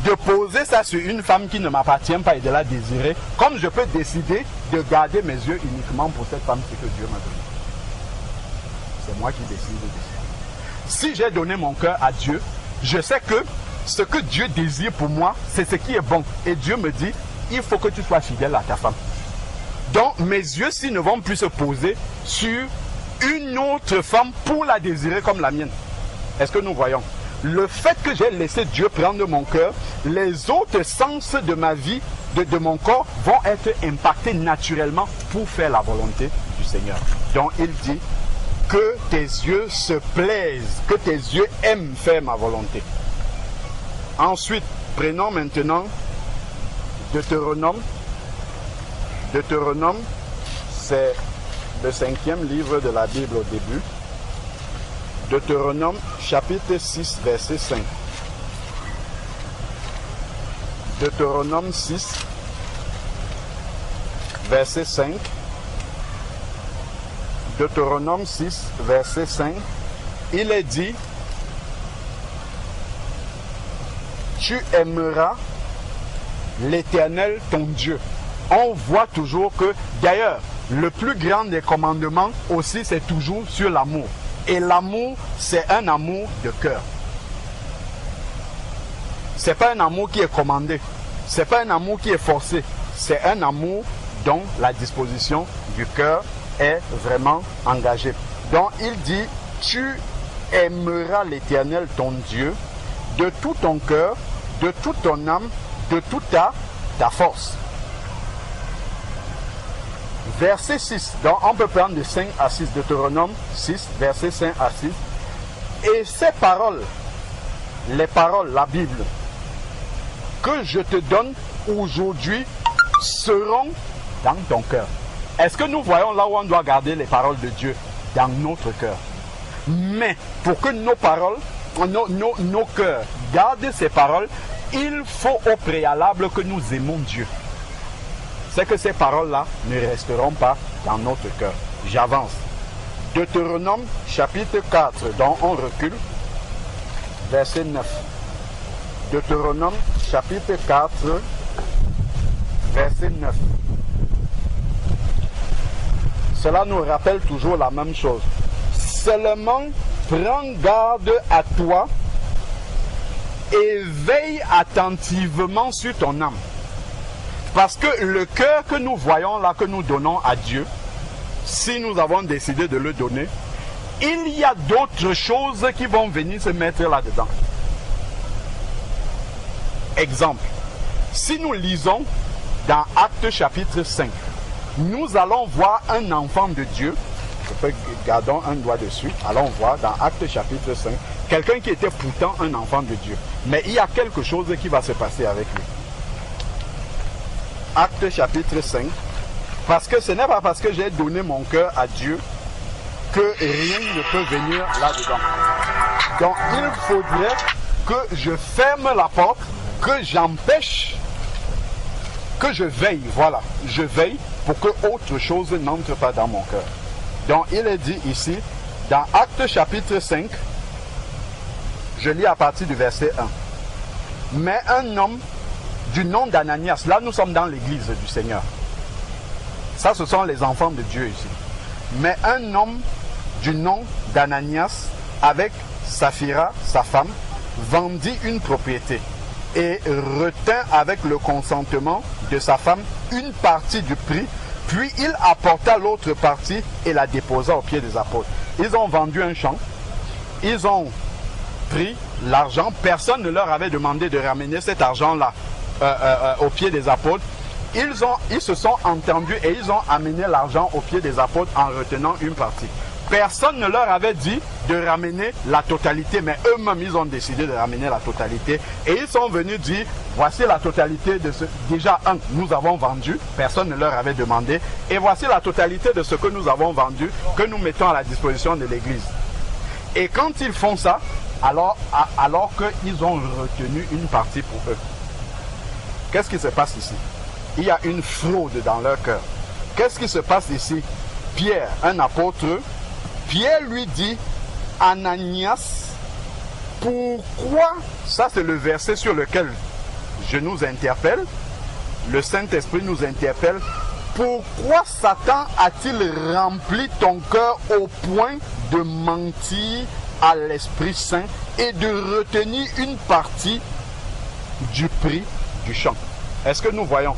de poser ça sur une femme qui ne m'appartient pas et de la désirer, comme je peux décider de garder mes yeux uniquement pour cette femme que Dieu m'a donnée. C'est moi qui décide de ça. Si j'ai donné mon cœur à Dieu, je sais que ce que Dieu désire pour moi, c'est ce qui est bon. Et Dieu me dit, il faut que tu sois fidèle à ta femme. Donc mes yeux-ci ne vont plus se poser sur une autre femme pour la désirer comme la mienne. Est-ce que nous voyons? Le fait que j'ai laissé Dieu prendre mon cœur, les autres sens de ma vie, de mon corps, vont être impactés naturellement pour faire la volonté du Seigneur. Donc il dit que tes yeux se plaisent, que tes yeux aiment faire ma volonté. Ensuite, prenons maintenant Deutéronome. Deutéronome, c'est le 5e livre de la Bible au début. Deutéronome, chapitre 6, verset 5. Deutéronome 6, verset 5. Deutéronome 6, verset 5. Il est dit, tu aimeras l'Éternel ton Dieu. On voit toujours que, d'ailleurs, le plus grand des commandements aussi, c'est toujours sur l'amour. Et l'amour, c'est un amour de cœur. C'est pas un amour qui est commandé. C'est pas un amour qui est forcé. C'est un amour dont la disposition du cœur est vraiment engagée. Donc il dit, tu aimeras l'Éternel ton Dieu de tout ton cœur, de toute ton âme, de toute ta force. Verset 6, donc on peut prendre de 5 à 6, Deutéronome 6, verset 5 à 6. Et ces paroles, les paroles, la Bible, que je te donne aujourd'hui seront dans ton cœur. Est-ce que nous voyons là où on doit garder les paroles de Dieu? Dans notre cœur. Mais pour que nos paroles, nos cœurs gardent ces paroles, il faut au préalable que nous aimons Dieu. C'est que ces paroles-là ne resteront pas dans notre cœur. J'avance. Deutéronome chapitre 4, dont on recule, verset 9. Deutéronome chapitre 4, verset 9. Cela nous rappelle toujours la même chose. Seulement, prends garde à toi et veille attentivement sur ton âme. Parce que le cœur que nous voyons là, que nous donnons à Dieu, si nous avons décidé de le donner, il y a d'autres choses qui vont venir se mettre là-dedans. Exemple, si nous lisons dans Actes chapitre 5, nous allons voir un enfant de Dieu, gardons un doigt dessus, allons voir dans Actes chapitre 5, quelqu'un qui était pourtant un enfant de Dieu. Mais il y a quelque chose qui va se passer avec lui. Actes chapitre 5, parce que ce n'est pas parce que j'ai donné mon cœur à Dieu que rien ne peut venir là-dedans. Donc il faudrait que je ferme la porte, que j'empêche, que je veille, voilà, je veille pour que autre chose n'entre pas dans mon cœur. Donc il est dit ici, dans Actes chapitre 5, je lis à partir du verset 1. Mais un homme du nom d'Ananias, là nous sommes dans l'église du Seigneur. Ça ce sont les enfants de Dieu ici. Mais un homme du nom d'Ananias, avec Saphira, sa femme, vendit une propriété et retint avec le consentement de sa femme une partie du prix, puis il apporta l'autre partie et la déposa aux pieds des apôtres. Ils ont vendu un champ, ils ont pris l'argent, personne ne leur avait demandé de ramener cet argent-là aux pieds des apôtres. Ils se sont entendus et ils ont amené l'argent aux pieds des apôtres en retenant une partie. Personne ne leur avait dit de ramener la totalité, mais eux-mêmes ils ont décidé de ramener la totalité. Et ils sont venus dire, voici la totalité de ce... Déjà, nous avons vendu, personne ne leur avait demandé. Et voici la totalité de ce que nous avons vendu, que nous mettons à la disposition de l'Église. Et quand ils font ça, alors qu'ils ont retenu une partie pour eux, qu'est-ce qui se passe ici? Il y a une fraude dans leur cœur. Qu'est-ce qui se passe ici? Pierre, un apôtre, Pierre lui dit, Ananias, pourquoi, ça c'est le verset sur lequel je nous interpelle, le Saint-Esprit nous interpelle, pourquoi Satan a-t-il rempli ton cœur au point de mentir à l'Esprit Saint et de retenir une partie du prix du champ? Est-ce que nous voyons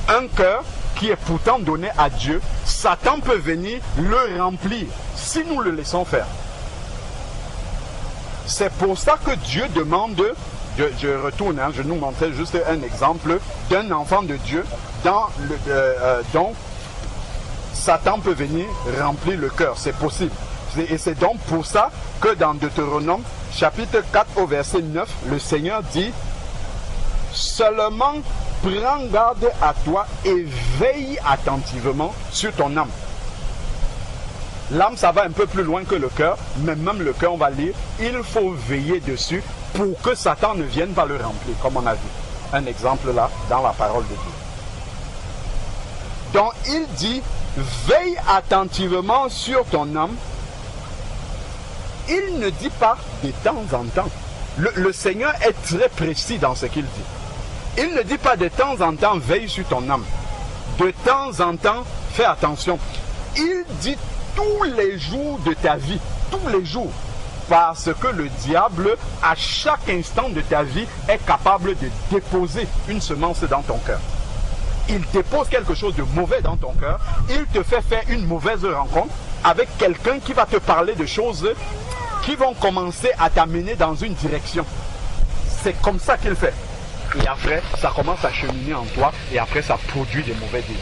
un cœur qui est pourtant donné à Dieu, Satan peut venir le remplir si nous le laissons faire. C'est pour ça que Dieu demande, je retourne, je nous montrais juste un exemple d'un enfant de Dieu dont Satan peut venir remplir le cœur, c'est possible. Et c'est donc pour ça que dans Deutéronome, chapitre 4 au verset 9, le Seigneur dit « Seulement prends garde à toi et veille attentivement sur ton âme. » L'âme, ça va un peu plus loin que le cœur, mais même le cœur, on va lire, il faut veiller dessus pour que Satan ne vienne pas le remplir, comme on a vu. Un exemple là, dans la parole de Dieu. Donc, il dit, veille attentivement sur ton âme. Il ne dit pas de temps en temps. Le Seigneur est très précis dans ce qu'il dit. Il ne dit pas de temps en temps, veille sur ton âme. De temps en temps, fais attention. Il dit tous les jours de ta vie, tous les jours. Parce que le diable, à chaque instant de ta vie, est capable de déposer une semence dans ton cœur. Il dépose quelque chose de mauvais dans ton cœur. Il te fait faire une mauvaise rencontre avec quelqu'un qui va te parler de choses qui vont commencer à t'amener dans une direction. C'est comme ça qu'il fait. Et après, ça commence à cheminer en toi et après, ça produit des mauvais désirs.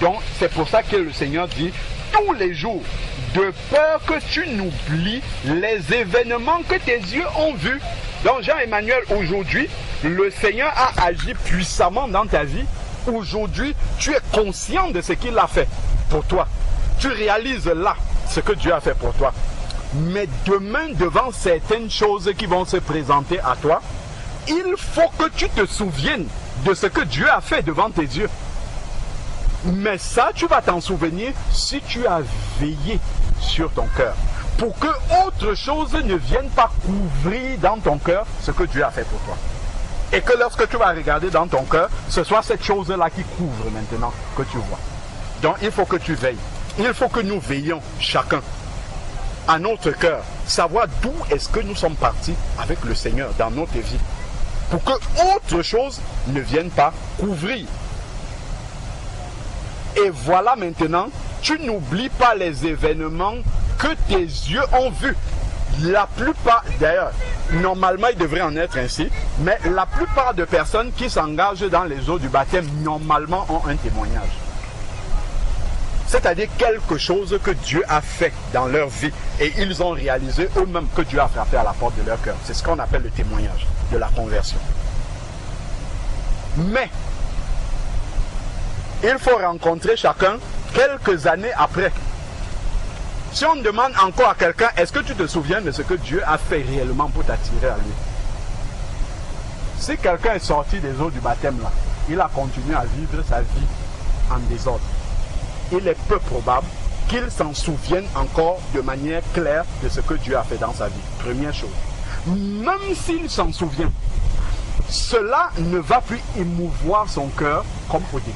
Donc, c'est pour ça que le Seigneur dit tous les jours, de peur que tu n'oublies les événements que tes yeux ont vus. Donc, Jean-Emmanuel, aujourd'hui, le Seigneur a agi puissamment dans ta vie. Aujourd'hui, tu es conscient de ce qu'il a fait pour toi. Tu réalises là ce que Dieu a fait pour toi. Mais demain, devant certaines choses qui vont se présenter à toi, il faut que tu te souviennes de ce que Dieu a fait devant tes yeux. Mais ça, tu vas t'en souvenir si tu as veillé sur ton cœur. Pour que autre chose ne vienne pas couvrir dans ton cœur ce que Dieu a fait pour toi. Et que lorsque tu vas regarder dans ton cœur, ce soit cette chose-là qui couvre maintenant que tu vois. Donc il faut que tu veilles. Il faut que nous veillions chacun à notre cœur. Savoir d'où est-ce que nous sommes partis avec le Seigneur dans notre vie. Pour que autre chose ne vienne pas couvrir. Et voilà maintenant, tu n'oublies pas les événements que tes yeux ont vus. La plupart, d'ailleurs, normalement il devrait en être ainsi, mais la plupart de personnes qui s'engagent dans les eaux du baptême, normalement ont un témoignage. C'est-à-dire quelque chose que Dieu a fait dans leur vie et ils ont réalisé eux-mêmes que Dieu a frappé à la porte de leur cœur. C'est ce qu'on appelle le témoignage de la conversion. Mais, il faut rencontrer chacun quelques années après. Si on demande encore à quelqu'un, est-ce que tu te souviens de ce que Dieu a fait réellement pour t'attirer à lui? Si quelqu'un est sorti des eaux du baptême là, il a continué à vivre sa vie en désordre. Il est peu probable qu'il s'en souvienne encore de manière claire de ce que Dieu a fait dans sa vie. Première chose. Même s'il s'en souvient, cela ne va plus émouvoir son cœur comme au début.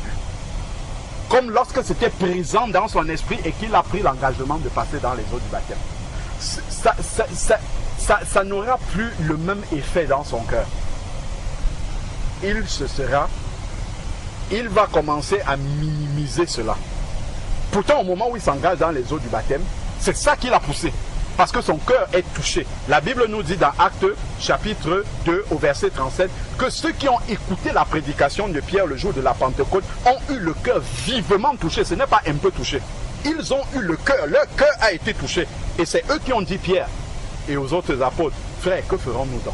Comme lorsque c'était présent dans son esprit et qu'il a pris l'engagement de passer dans les eaux du baptême. Ça n'aura plus le même effet dans son cœur. Il va commencer à minimiser cela. Pourtant, au moment où il s'engage dans les eaux du baptême, c'est ça qui l'a poussé. Parce que son cœur est touché. La Bible nous dit dans Actes chapitre 2 au verset 37 que ceux qui ont écouté la prédication de Pierre le jour de la Pentecôte ont eu le cœur vivement touché. Ce n'est pas un peu touché. Ils ont eu le cœur. Leur cœur a été touché. Et c'est eux qui ont dit Pierre et aux autres apôtres, frères, que ferons-nous donc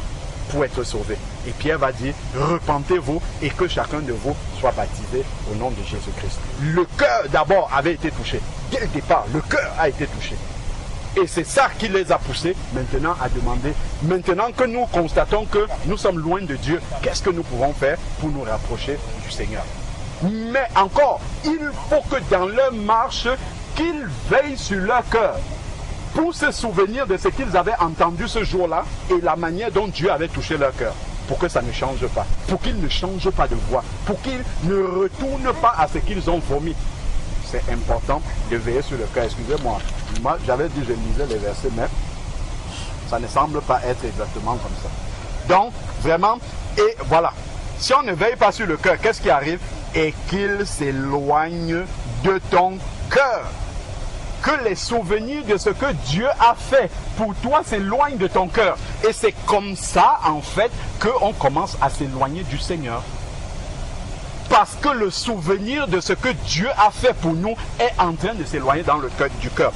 pour être sauvés? Et Pierre va dire, repentez-vous et que chacun de vous soit baptisé au nom de Jésus-Christ. Le cœur d'abord avait été touché. Dès le départ, le cœur a été touché. Et c'est ça qui les a poussés maintenant à demander, maintenant que nous constatons que nous sommes loin de Dieu, qu'est-ce que nous pouvons faire pour nous rapprocher du Seigneur? Mais encore, il faut que dans leur marche, qu'ils veillent sur leur cœur pour se souvenir de ce qu'ils avaient entendu ce jour-là et la manière dont Dieu avait touché leur cœur. Pour que ça ne change pas, pour qu'ils ne changent pas de voie, pour qu'ils ne retournent pas à ce qu'ils ont vomi. C'est important de veiller sur le cœur. Excusez-moi, moi j'avais dit je lisais les versets, mais ça ne semble pas être exactement comme ça. Donc, vraiment, et voilà. Si on ne veille pas sur le cœur, qu'est-ce qui arrive? et qu'il s'éloigne de ton cœur. Que les souvenirs de ce que Dieu a fait pour toi s'éloignent de ton cœur. Et c'est comme ça, en fait, qu'on commence à s'éloigner du Seigneur. Parce que le souvenir de ce que Dieu a fait pour nous est en train de s'éloigner dans le cœur du cœur.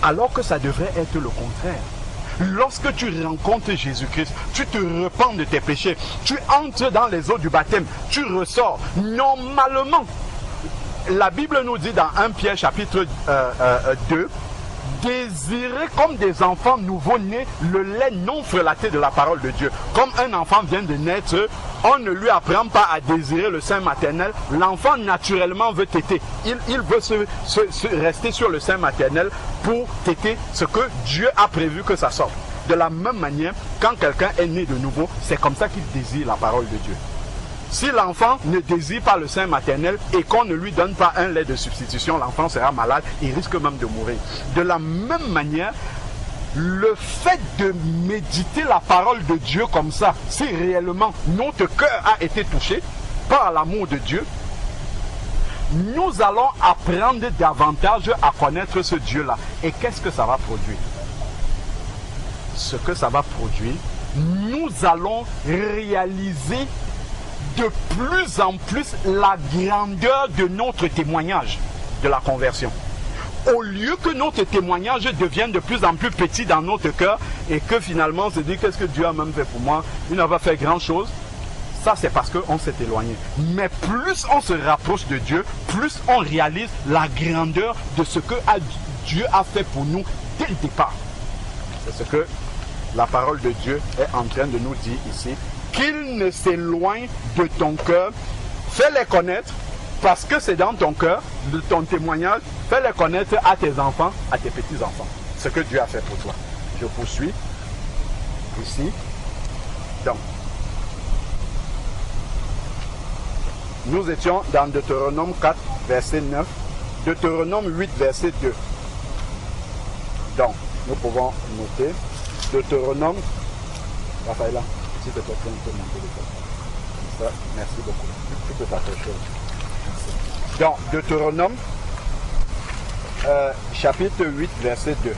Alors que ça devrait être le contraire. Lorsque tu rencontres Jésus-Christ, tu te repens de tes péchés, tu entres dans les eaux du baptême, tu ressors. Normalement, la Bible nous dit dans 1 Pierre chapitre 2, désirez comme des enfants nouveau-nés le lait non frelaté de la parole de Dieu. Comme un enfant vient de naître, on ne lui apprend pas à désirer le sein maternel. L'enfant naturellement veut téter. Il veut rester sur le sein maternel pour téter ce que Dieu a prévu que ça sorte. De la même manière, quand quelqu'un est né de nouveau, c'est comme ça qu'il désire la parole de Dieu. Si l'enfant ne désire pas le sein maternel et qu'on ne lui donne pas un lait de substitution, l'enfant sera malade et risque même de mourir. De la même manière, le fait de méditer la parole de Dieu comme ça, si réellement notre cœur a été touché par l'amour de Dieu, nous allons apprendre davantage à connaître ce Dieu-là. Et qu'est-ce que ça va produire? Ce que ça va produire, nous allons réaliser de plus en plus la grandeur de notre témoignage de la conversion. Au lieu que notre témoignage devienne de plus en plus petit dans notre cœur et que finalement on se dit qu'est-ce que Dieu a même fait pour moi, il n'a pas fait grand chose. Ça c'est parce qu'on s'est éloigné. Mais plus on se rapproche de Dieu, plus on réalise la grandeur de ce que Dieu a fait pour nous dès le départ. C'est ce que la parole de Dieu est en train de nous dire ici. Qu'il ne s'éloigne de ton cœur, fais-les connaître, parce que c'est dans ton cœur, de ton témoignage, fais-les connaître à tes enfants, à tes petits-enfants, ce que Dieu a fait pour toi. Je poursuis, ici, donc, nous étions dans Deutéronome 4, verset 9, Deutéronome 8, verset 2. Donc, nous pouvons noter, Deutéronome, Raphaël, si tu peux monter le comme ça, merci beaucoup. Tu peux t'attacher. Donc, Deutéronome, chapitre 8, verset 2.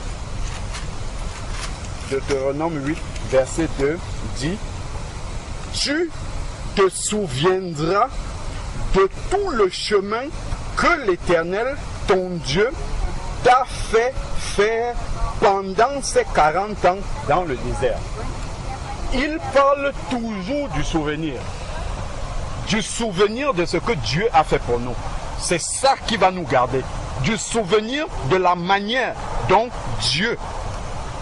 Deutéronome 8, verset 2 dit: tu te souviendras de tout le chemin que l'Éternel, ton Dieu, t'a fait faire pendant ces 40 ans dans le désert. Il parle toujours du souvenir de ce que Dieu a fait pour nous. C'est ça qui va nous garder. Du souvenir de la manière dont Dieu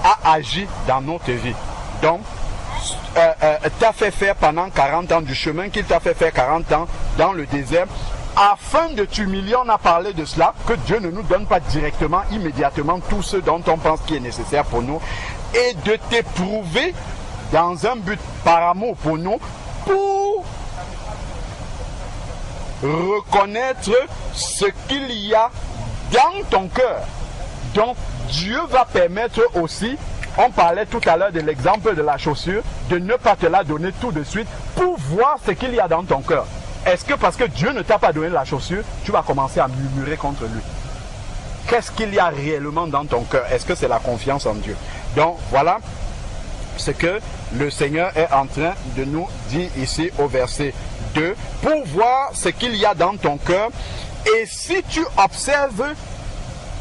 a agi dans notre vie. Donc, t'a fait faire pendant 40 ans du chemin qu'il t'a fait faire 40 ans dans le désert. Afin de t'humilier, on a parlé de cela, que Dieu ne nous donne pas directement, immédiatement, tout ce dont on pense qui est nécessaire pour nous. Et de t'éprouver dans un but par amour pour nous, pour reconnaître ce qu'il y a dans ton cœur. Donc Dieu va permettre aussi, on parlait tout à l'heure de l'exemple de la chaussure, de ne pas te la donner tout de suite pour voir ce qu'il y a dans ton cœur. Est-ce que parce que Dieu ne t'a pas donné la chaussure, tu vas commencer à murmurer contre lui? Qu'est-ce qu'il y a réellement dans ton cœur? Est-ce que c'est la confiance en Dieu? Donc voilà ce que le Seigneur est en train de nous dire ici au verset 2, pour voir ce qu'il y a dans ton cœur, et si tu observes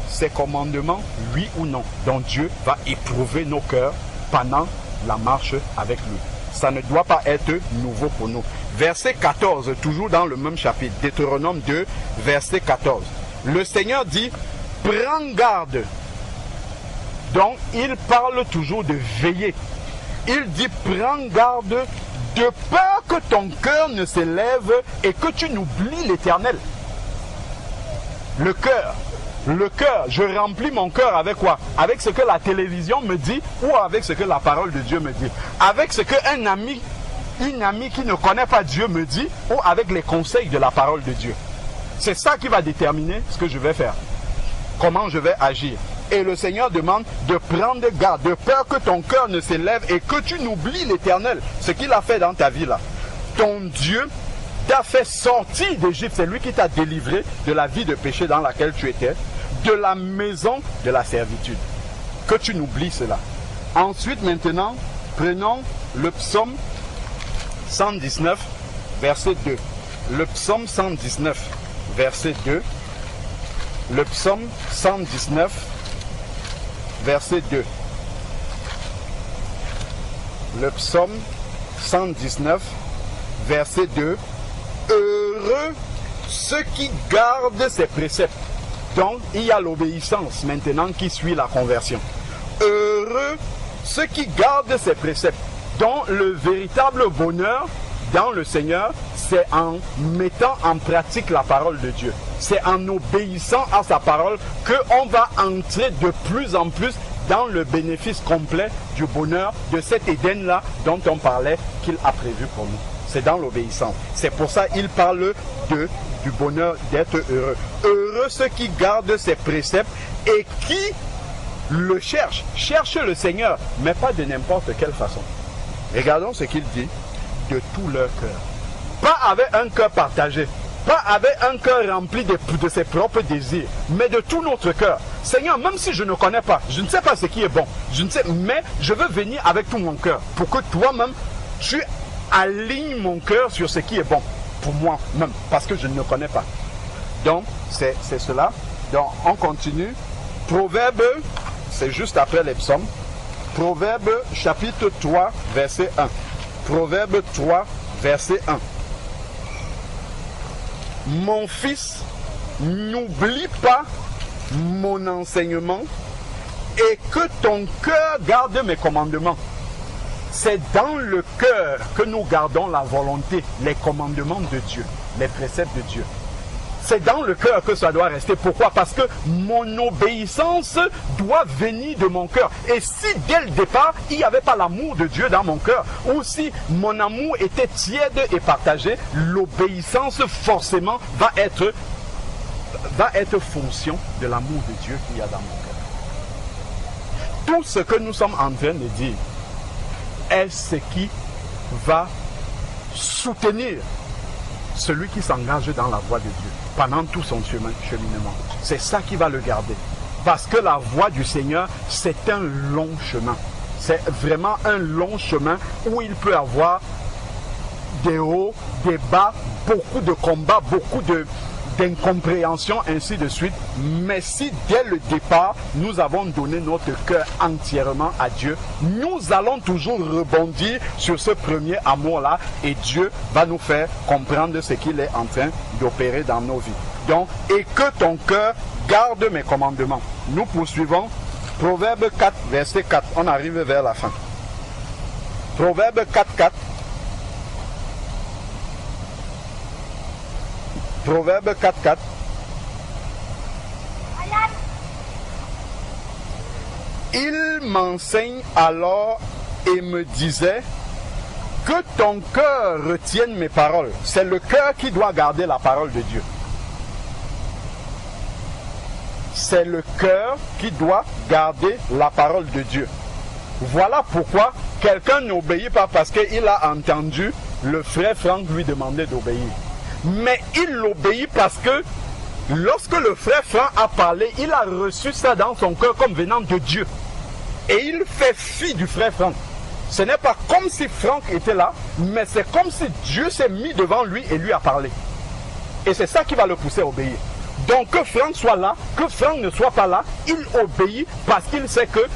ces commandements, oui ou non. Donc Dieu va éprouver nos cœurs pendant la marche avec lui. Ça ne doit pas être nouveau pour nous. Verset 14, toujours dans le même chapitre, Deutéronome 2, verset 14. Le Seigneur dit, prends garde. Donc il parle toujours de veiller. Il dit, prends garde de peur que ton cœur ne s'élève et que tu n'oublies l'Éternel. Le cœur, je remplis mon cœur avec quoi? Avec ce que la télévision me dit ou avec ce que la parole de Dieu me dit? Avec ce qu'un ami, une amie qui ne connaît pas Dieu me dit ou avec les conseils de la parole de Dieu? C'est ça qui va déterminer ce que je vais faire. Comment je vais agir. Et le Seigneur demande de prendre garde, de peur que ton cœur ne s'élève et que tu n'oublies l'Éternel, ce qu'il a fait dans ta vie là. Ton Dieu, t'a fait sortir d'Égypte, c'est lui qui t'a délivré de la vie de péché dans laquelle tu étais, de la maison de la servitude. Que tu n'oublies cela. Ensuite, maintenant, prenons le psaume 119, verset 2. Le psaume 119, verset 2. Le psaume 119, verset 2. Le psaume 119, verset 2. Heureux ceux qui gardent ses préceptes. Donc, il y a l'obéissance maintenant qui suit la conversion. Heureux ceux qui gardent ses préceptes. Donc, le véritable bonheur dans le Seigneur, c'est en mettant en pratique la parole de Dieu. C'est en obéissant à sa parole qu'on va entrer de plus en plus dans le bénéfice complet du bonheur de cet Éden-là dont on parlait qu'il a prévu pour nous. C'est dans l'obéissance. C'est pour ça qu'il parle du bonheur d'être heureux. Heureux ceux qui gardent ses préceptes et qui le cherchent. Cherchent le Seigneur, mais pas de n'importe quelle façon. Regardons ce qu'il dit. De tout leur cœur. Pas avec un cœur partagé. Pas avec un cœur rempli de ses propres désirs. Mais de tout notre cœur. Seigneur, même si je ne connais pas, je ne sais pas ce qui est bon. Je ne sais, mais je veux venir avec tout mon cœur. Pour que toi-même, tu alignes mon cœur sur ce qui est bon. Pour moi-même. Parce que je ne connais pas. Donc, c'est cela. Donc, on continue. Proverbe, c'est juste après les psaumes. Proverbe, chapitre 3, verset 1. Proverbe 3, verset 1. Mon fils, n'oublie pas mon enseignement et que ton cœur garde mes commandements. C'est dans le cœur que nous gardons la volonté, les commandements de Dieu, les préceptes de Dieu. C'est dans le cœur que ça doit rester. Pourquoi? Parce que mon obéissance doit venir de mon cœur. Et si dès le départ, il n'y avait pas l'amour de Dieu dans mon cœur, ou si mon amour était tiède et partagé, l'obéissance forcément va être fonction de l'amour de Dieu qu'il y a dans mon cœur. Tout ce que nous sommes en train de dire est ce qui va soutenir celui qui s'engage dans la voie de Dieu pendant tout son cheminement. C'est ça qui va le garder. Parce que la voie du Seigneur, c'est un long chemin. C'est vraiment un long chemin où il peut avoir des hauts, des bas, beaucoup de combats, beaucoup d'incompréhension, ainsi de suite. Mais si dès le départ, nous avons donné notre cœur entièrement à Dieu, nous allons toujours rebondir sur ce premier amour-là et Dieu va nous faire comprendre ce qu'il est en train d'opérer dans nos vies. Donc, et que ton cœur garde mes commandements. Nous poursuivons. Proverbe 4, verset 4. On arrive vers la fin. Proverbe 4, 4. Proverbe 4, 4. Il m'enseigne alors et me disait que ton cœur retienne mes paroles. C'est le cœur qui doit garder la parole de Dieu. C'est le cœur qui doit garder la parole de Dieu. Voilà pourquoi quelqu'un n'obéit pas parce qu'il a entendu le frère Franck lui demander d'obéir. Mais il obéit parce que lorsque le frère Franck a parlé, il a reçu ça dans son cœur comme venant de Dieu. Et il fait fi du frère Franck. Ce n'est pas comme si Franck était là, mais c'est comme si Dieu s'est mis devant lui et lui a parlé. Et c'est ça qui va le pousser à obéir. Donc que Franck soit là, que Franck ne soit pas là, il obéit parce qu'il sait que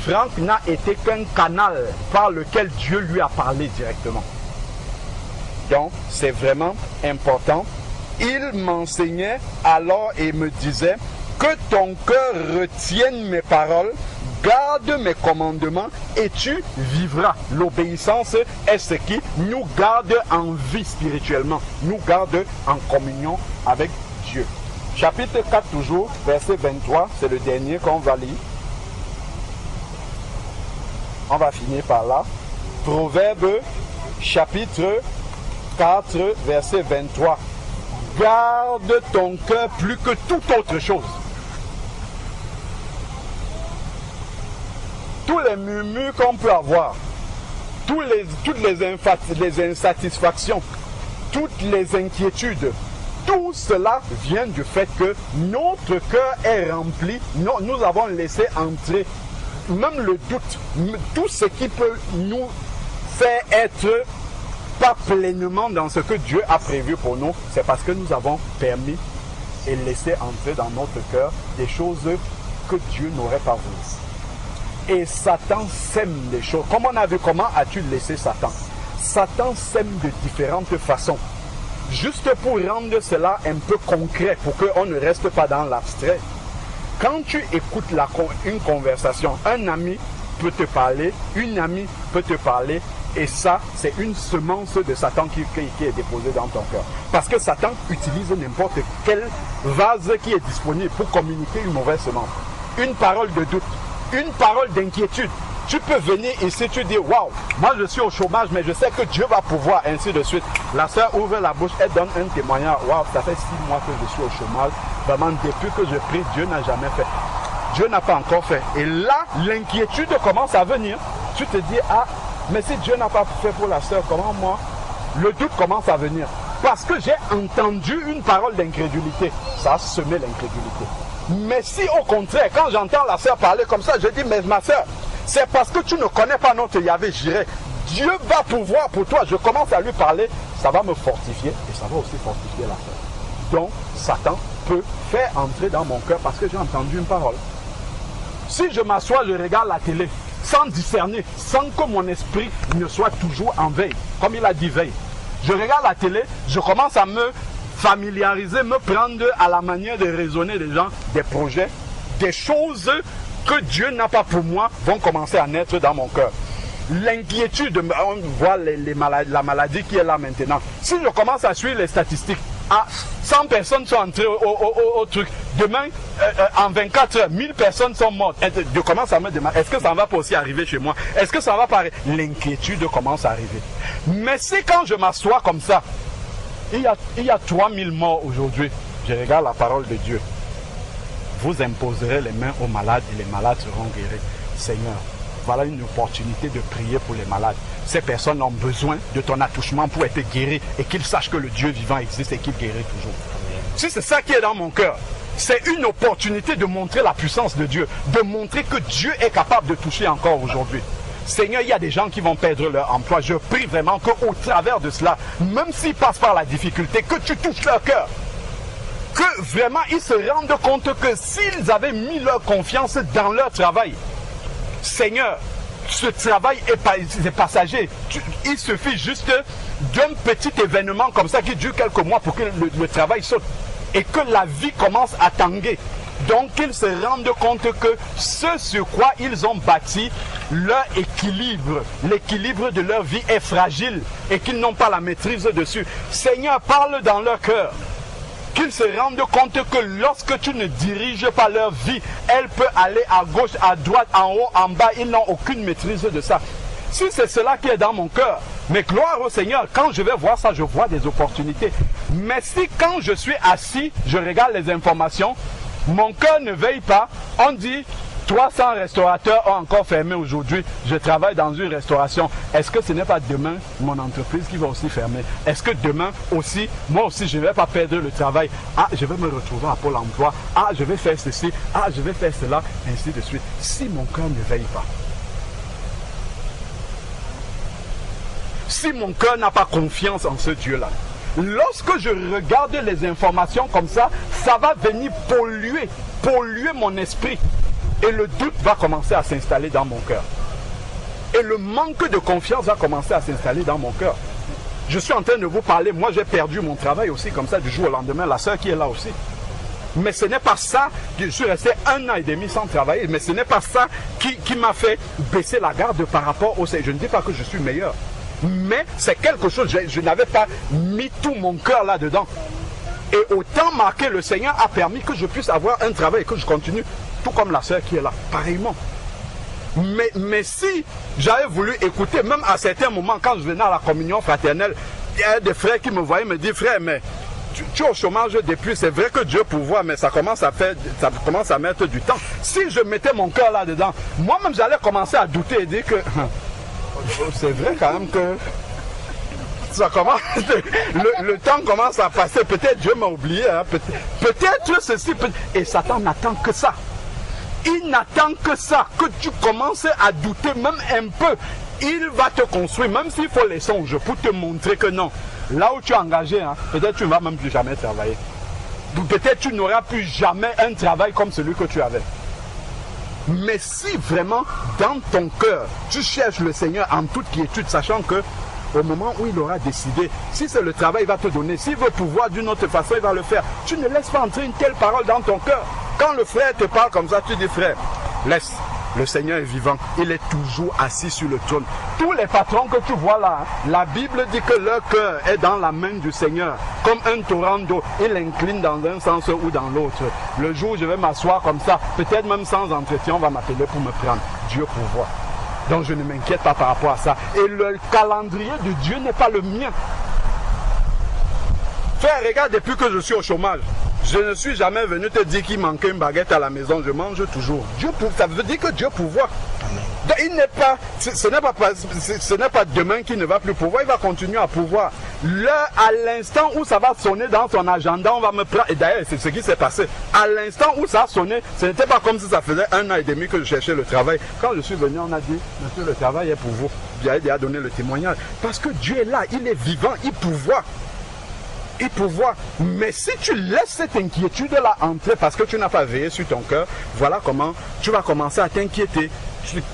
Franck n'a été qu'un canal par lequel Dieu lui a parlé directement. Donc, c'est vraiment important. Il m'enseignait alors et me disait que ton cœur retienne mes paroles, garde mes commandements et tu vivras. L'obéissance est ce qui nous garde en vie spirituellement, nous garde en communion avec Dieu. Chapitre 4 toujours, verset 23, c'est le dernier qu'on va lire. On va finir par là. Proverbe chapitre 4, verset 23. Garde ton cœur plus que toute autre chose. Tous les murmures qu'on peut avoir, toutes les insatisfactions, toutes les inquiétudes, tout cela vient du fait que notre cœur est rempli. Nous avons laissé entrer même le doute, tout ce qui peut nous faire être pas pleinement dans ce que Dieu a prévu pour nous, c'est parce que nous avons permis et laissé entrer dans notre cœur des choses que Dieu n'aurait pas voulu. Et Satan sème les choses. Comme on a vu, comment as-tu laissé Satan? Satan sème de différentes façons. Juste pour rendre cela un peu concret, pour qu'on ne reste pas dans l'abstrait. Quand tu écoutes une conversation, un ami peut te parler, une amie peut te parler, et ça, c'est une semence de Satan qui est déposée dans ton cœur. Parce que Satan utilise n'importe quel vase qui est disponible pour communiquer une mauvaise semence. Une parole de doute, une parole d'inquiétude. Tu peux venir ici, tu dis, waouh, moi je suis au chômage, mais je sais que Dieu va pouvoir, ainsi de suite. La sœur ouvre la bouche, elle donne un témoignage, waouh, ça fait 6 mois que je suis au chômage. Vraiment, depuis que je prie, Dieu n'a jamais fait. Dieu n'a pas encore fait. Et là, l'inquiétude commence à venir. Tu te dis, ah, mais si Dieu n'a pas fait pour la sœur, comment moi? Le doute commence à venir. Parce que j'ai entendu une parole d'incrédulité. Ça a semé l'incrédulité. Mais si au contraire, quand j'entends la sœur parler comme ça, je dis, mais ma sœur, c'est parce que tu ne connais pas notre Yahvé Jireh. Dieu va pouvoir pour toi. Je commence à lui parler, ça va me fortifier et ça va aussi fortifier la sœur. Donc, Satan peut faire entrer dans mon cœur parce que j'ai entendu une parole. Si je m'assois, je regarde la télé, sans discerner, sans que mon esprit ne soit toujours en veille, comme il a dit veille. Je regarde la télé, je commence à me familiariser, me prendre à la manière de raisonner des gens, des projets, des choses que Dieu n'a pas pour moi vont commencer à naître dans mon cœur. L'inquiétude, on voit la maladie qui est là maintenant. Si je commence à suivre les statistiques, 100 personnes sont entrées au truc. Demain, en 24 heures, 1000 personnes sont mortes. Je commence à me demander, est-ce que ça ne va pas aussi arriver chez moi? Est-ce que ça va pas arriver? L'inquiétude commence à arriver. Mais si quand je m'assois comme ça, il y a 3000 morts aujourd'hui, je regarde la parole de Dieu. Vous imposerez les mains aux malades et les malades seront guéris. Seigneur, voilà une opportunité de prier pour les malades. Ces personnes ont besoin de ton attouchement pour être guéris et qu'ils sachent que le Dieu vivant existe et qu'il guérit toujours. Si c'est ça qui est dans mon cœur, c'est une opportunité de montrer la puissance de Dieu, de montrer que Dieu est capable de toucher encore aujourd'hui. Seigneur, il y a des gens qui vont perdre leur emploi. Je prie vraiment qu'au travers de cela, même s'ils passent par la difficulté, que tu touches leur cœur. Que vraiment ils se rendent compte que s'ils avaient mis leur confiance dans leur travail, Seigneur, ce travail est passager. Il suffit juste d'un petit événement comme ça qui dure quelques mois pour que le travail saute et que la vie commence à tanguer. Donc ils se rendent compte que ce sur quoi ils ont bâti leur équilibre, l'équilibre de leur vie est fragile et qu'ils n'ont pas la maîtrise dessus. Seigneur, parle dans leur cœur. Qu'ils se rendent compte que lorsque tu ne diriges pas leur vie, elle peut aller à gauche, à droite, en haut, en bas. Ils n'ont aucune maîtrise de ça. Si c'est cela qui est dans mon cœur, mais gloire au Seigneur, quand je vais voir ça, je vois des opportunités. Mais si quand je suis assis, je regarde les informations, mon cœur ne veille pas, on dit 300 restaurateurs ont encore fermé aujourd'hui. Je travaille dans une restauration. Est-ce que ce n'est pas demain mon entreprise qui va aussi fermer? Est-ce que demain aussi, moi aussi, je ne vais pas perdre le travail? Ah, je vais me retrouver à Pôle emploi. Ah, je vais faire ceci. Ah, je vais faire cela, ainsi de suite. Si mon cœur ne veille pas, si mon cœur n'a pas confiance en ce Dieu-là, lorsque je regarde les informations comme ça, ça va venir polluer mon esprit. Et le doute va commencer à s'installer dans mon cœur. Et le manque de confiance va commencer à s'installer dans mon cœur. Je suis en train de vous parler, moi j'ai perdu mon travail aussi comme ça du jour au lendemain, la sœur qui est là aussi. Mais ce n'est pas ça, je suis resté 1 an et demi sans travailler, mais ce n'est pas ça qui m'a fait baisser la garde par rapport au Seigneur. Je ne dis pas que je suis meilleur, mais c'est quelque chose, je n'avais pas mis tout mon cœur là-dedans. Et autant marqué, le Seigneur a permis que je puisse avoir un travail et que je continue, tout comme la sœur qui est là, pareillement. Mais si j'avais voulu écouter, même à certains moments, quand je venais à la communion fraternelle, il y a des frères qui me voyaient me dire, frère, mais tu es au chômage depuis, c'est vrai que Dieu pourvoit, mais ça commence à mettre du temps. Si je mettais mon cœur là-dedans, moi-même j'allais commencer à douter et dire que c'est vrai quand même que ça commence, le temps commence à passer. Peut-être Dieu m'a oublié, hein, peut-être ceci, et Satan n'attend que ça. Il n'attend que ça, que tu commences à douter même un peu. Il va te construire, même s'il faut les songes, pour te montrer que non. Là où tu es engagé, hein, peut-être tu ne vas même plus jamais travailler. Peut-être tu n'auras plus jamais un travail comme celui que tu avais. Mais si vraiment, dans ton cœur, tu cherches le Seigneur en toute quiétude, sachant que au moment où il aura décidé, si c'est le travail, il va te donner. S'il veut pouvoir d'une autre façon, il va le faire. Tu ne laisses pas entrer une telle parole dans ton cœur. Quand le frère te parle comme ça, tu dis frère, laisse. Le Seigneur est vivant. Il est toujours assis sur le trône. Tous les patrons que tu vois là, la Bible dit que leur cœur est dans la main du Seigneur. Comme un torrent d'eau. Il incline dans un sens ou dans l'autre. Le jour où je vais m'asseoir comme ça, peut-être même sans entretien, on va m'appeler pour me prendre. Dieu pourvoit. Donc je ne m'inquiète pas par rapport à ça. Et le calendrier de Dieu n'est pas le mien. Frère, regarde, depuis que je suis au chômage, je ne suis jamais venu te dire qu'il manquait une baguette à la maison. Je mange toujours. Dieu pourvoit. Ça veut dire que Dieu pourvoit. Donc, il n'est pas, ce n'est pas demain qu'il ne va plus pouvoir. Il va continuer à pouvoir. Là, à l'instant où ça va sonner dans son agenda, on va me prendre. Et d'ailleurs, c'est ce qui s'est passé. À l'instant où ça a sonné, ce n'était pas comme si ça faisait 1 an et demi que je cherchais le travail. Quand je suis venu, on a dit, monsieur, le travail est pour vous. J'ai donné le témoignage. Parce que Dieu est là, il est vivant, il pourvoit. Il pourvoit. Mais si tu laisses cette inquiétude-là entrer parce que tu n'as pas veillé sur ton cœur, voilà comment tu vas commencer à t'inquiéter.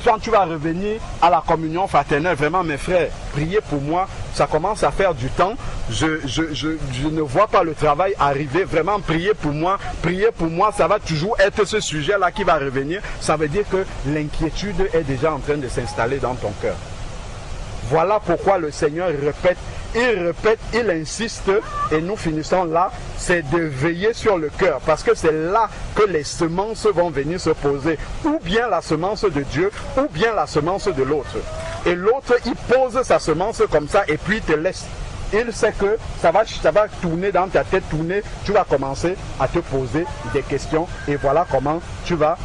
Quand tu vas revenir à la communion fraternelle, vraiment mes frères, priez pour moi, ça commence à faire du temps. Je ne vois pas le travail arriver. Vraiment, priez pour moi, ça va toujours être ce sujet-là qui va revenir. Ça veut dire que l'inquiétude est déjà en train de s'installer dans ton cœur. Voilà pourquoi le Seigneur répète, il insiste, et nous finissons là, c'est de veiller sur le cœur, parce que c'est là que les semences vont venir se poser, ou bien la semence de Dieu, ou bien la semence de l'autre. Et l'autre, il pose sa semence comme ça, et puis il te laisse. Il sait que ça va tourner dans ta tête, tu vas commencer à te poser des questions, et voilà comment tu vas,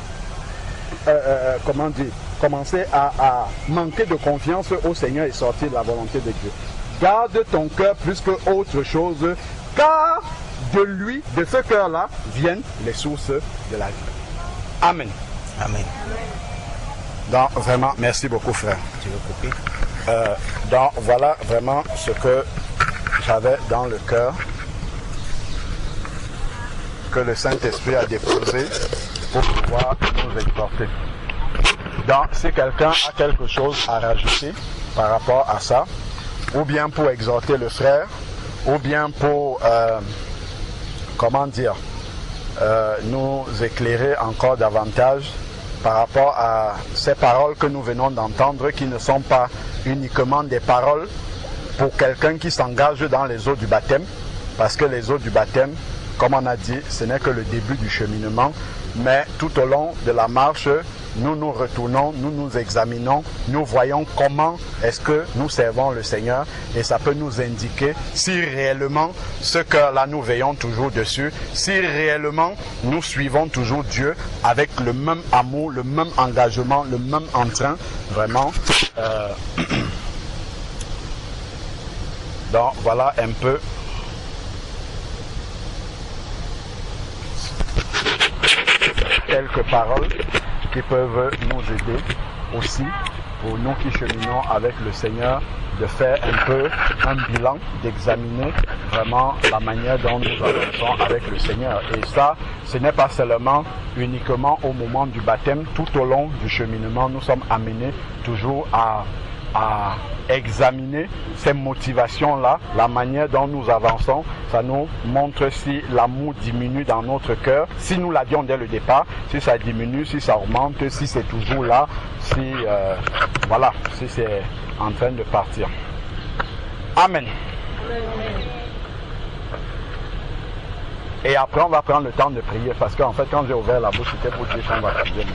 commencer à manquer de confiance au Seigneur et sortir de la volonté de Dieu. Garde ton cœur plus que autre chose, car de lui, de ce cœur-là, viennent les sources de la vie. Amen. Amen. Donc vraiment, merci beaucoup frère. Tu veux couper? Donc voilà vraiment ce que j'avais dans le cœur, que le Saint-Esprit a déposé pour pouvoir nous exhorter. Donc, si quelqu'un a quelque chose à rajouter par rapport à ça, ou bien pour exhorter le frère, ou bien pour, nous éclairer encore davantage par rapport à ces paroles que nous venons d'entendre, qui ne sont pas uniquement des paroles pour quelqu'un qui s'engage dans les eaux du baptême, parce que les eaux du baptême, comme on a dit, ce n'est que le début du cheminement, mais tout au long de la marche, nous nous retournons, nous nous examinons, nous voyons comment est-ce que nous servons le Seigneur, et ça peut nous indiquer si réellement ce cœur-là nous veillons toujours dessus, si réellement nous suivons toujours Dieu avec le même amour, le même engagement, le même entrain, vraiment. Donc voilà un peu quelques paroles qui peuvent nous aider aussi, pour nous qui cheminons avec le Seigneur, de faire un peu un bilan, d'examiner vraiment la manière dont nous avançons avec le Seigneur. Et ça, ce n'est pas seulement uniquement au moment du baptême, tout au long du cheminement, nous sommes amenés toujours à examiner ces motivations-là, la manière dont nous avançons. Ça nous montre si l'amour diminue dans notre cœur, si nous l'avions dès le départ, si ça diminue, si ça augmente, si c'est toujours là, si voilà, si c'est en train de partir. Amen. Et après on va prendre le temps de prier, parce qu'en fait quand j'ai ouvert la bouche, c'était pour dire qu'on va prier.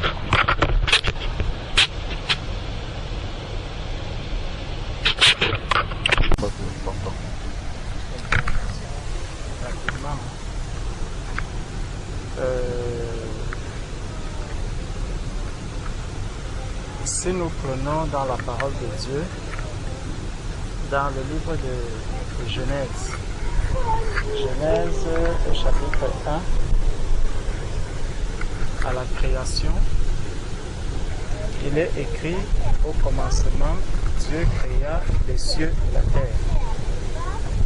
Si nous prenons dans la parole de Dieu, dans le livre de Genèse. Genèse, chapitre 1, à la création. Il est écrit, au commencement, Dieu créa les cieux et la terre.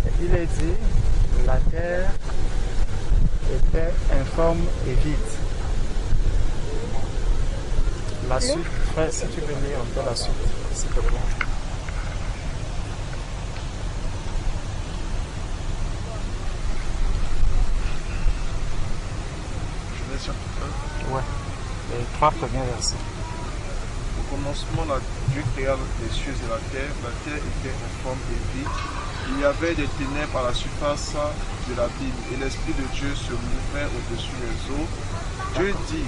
Et il est dit, la terre était informe et vide. La suite, frère, si tu veux lire un peu la suite, s'il te plaît. Ouais, les 3 premiers versets. Au commencement, Dieu créa les cieux et la terre était informe et vide. Il y avait des ténèbres à la surface de l'abîme, et l'Esprit de Dieu se mouvait au-dessus des eaux. Dieu dit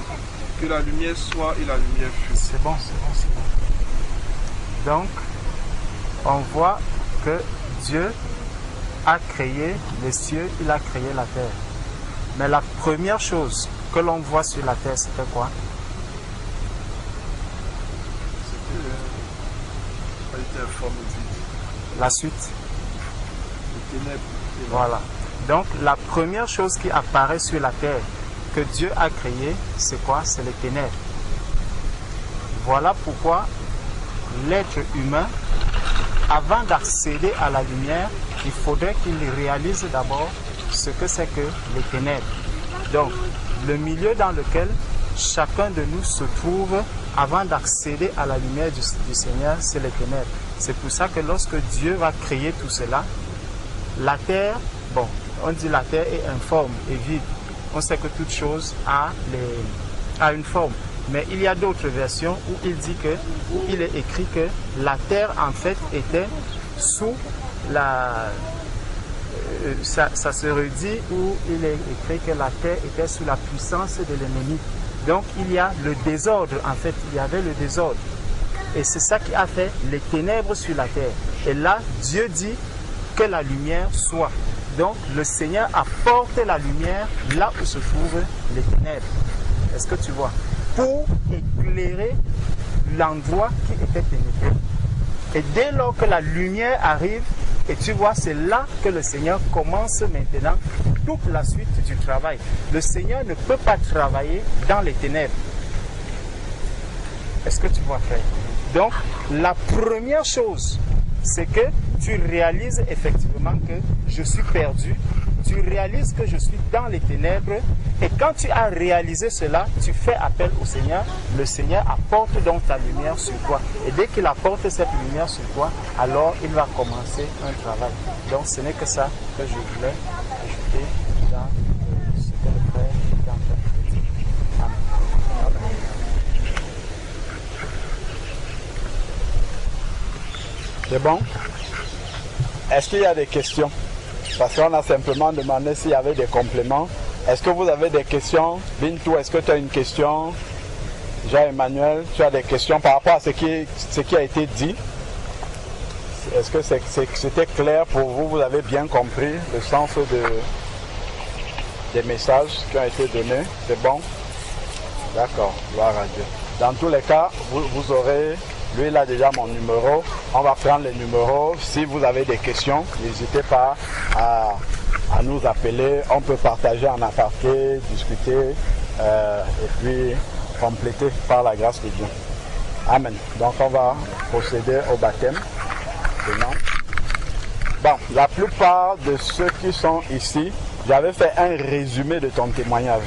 que la lumière soit, et la lumière fut. C'est bon. Donc, on voit que Dieu a créé les cieux, il a créé la terre. Mais la première chose que l'on voit sur la terre, c'était quoi? Elle était informe et vide. La suite. Les ténèbres. Voilà. Donc, la première chose qui apparaît sur la terre que Dieu a créée, c'est quoi? C'est les ténèbres. Voilà pourquoi l'être humain, avant d'accéder à la lumière, il faudrait qu'il réalise d'abord ce que c'est que les ténèbres. Donc, le milieu dans lequel chacun de nous se trouve avant d'accéder à la lumière du Seigneur, c'est les ténèbres. C'est pour ça que lorsque Dieu va créer tout cela, la terre, bon, on dit la terre est informe et vide. On sait que toute chose a une forme. Mais il y a d'autres versions où il est écrit que la terre en fait était sous la... ça se redit où il est écrit que la terre était sous la puissance de l'ennemi. Donc il y a le désordre, en fait, il y avait le désordre. Et c'est ça qui a fait les ténèbres sur la terre. Et là, Dieu dit que la lumière soit. Donc le Seigneur apporte la lumière là où se trouvent les ténèbres. Est-ce que tu vois? Pour éclairer l'endroit qui était ténébreux. Et dès lors que la lumière arrive, et tu vois, c'est là que le Seigneur commence maintenant toute la suite du travail. Le Seigneur ne peut pas travailler dans les ténèbres. Est-ce que tu vois, frère? Donc, la première chose, c'est que tu réalises effectivement que je suis perdu. Tu réalises que je suis dans les ténèbres. Et quand tu as réalisé cela, tu fais appel au Seigneur. Le Seigneur apporte donc ta lumière sur toi. Et dès qu'il apporte cette lumière sur toi, alors il va commencer un travail. Donc ce n'est que ça que je voulais ajouter dans ce que le frère est en train de dire. Amen. C'est bon? Est-ce qu'il y a des questions? Parce qu'on a simplement demandé s'il y avait des compléments. Est-ce que vous avez des questions? Bintou, est-ce que tu as une question? Jean-Emmanuel, tu as des questions par rapport à ce qui a été dit? Est-ce que c'était clair pour vous? Vous avez bien compris le sens des messages qui ont été donnés? C'est bon? D'accord, gloire à Dieu. Dans tous les cas, vous aurez... Lui, il a déjà mon numéro. On va prendre les numéros. Si vous avez des questions, n'hésitez pas à nous appeler. On peut partager en aparté, discuter et puis compléter par la grâce de Dieu. Amen. Donc, on va procéder au baptême. Bon, la plupart de ceux qui sont ici, j'avais fait un résumé de ton témoignage.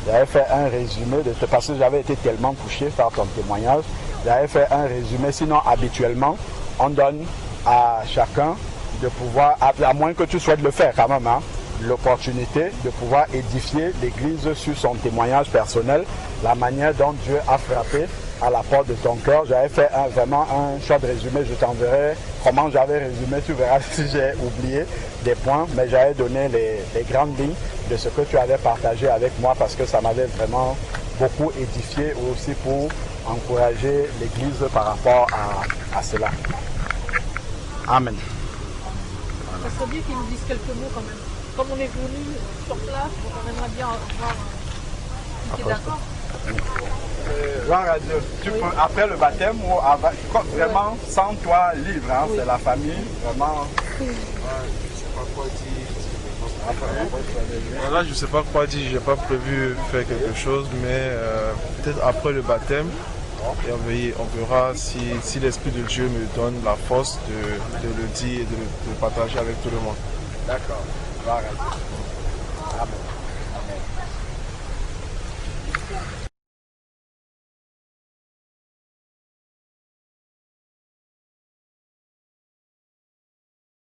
J'avais fait un résumé parce que j'avais été tellement touché par ton témoignage. J'avais fait un résumé, sinon habituellement, on donne à chacun de pouvoir, à moins que tu souhaites le faire quand même, hein, l'opportunité de pouvoir édifier l'Église sur son témoignage personnel, la manière dont Dieu a frappé à la porte de ton cœur. J'avais fait vraiment un short résumé, je t'enverrai comment j'avais résumé, tu verras si j'ai oublié des points, mais j'avais donné les grandes lignes de ce que tu avais partagé avec moi parce que ça m'avait vraiment beaucoup édifié aussi pour encourager l'Église par rapport à cela. Amen. Ça serait bien qu'ils nous disent quelques mots quand même. Comme on est venu sur place, on aimerait bien voir si tu es d'accord. Gloire à Dieu. Tu peux, après le baptême ou avant, vraiment sans toi libre, hein, c'est la famille, vraiment. Je sais pas quoi dire. Là, je sais pas quoi dire, j'ai pas prévu faire quelque chose, mais peut-être après le baptême, et on verra si l'Esprit de Dieu me donne la force de le dire et de le partager avec tout le monde. D'accord. Gloire à Dieu. Amen.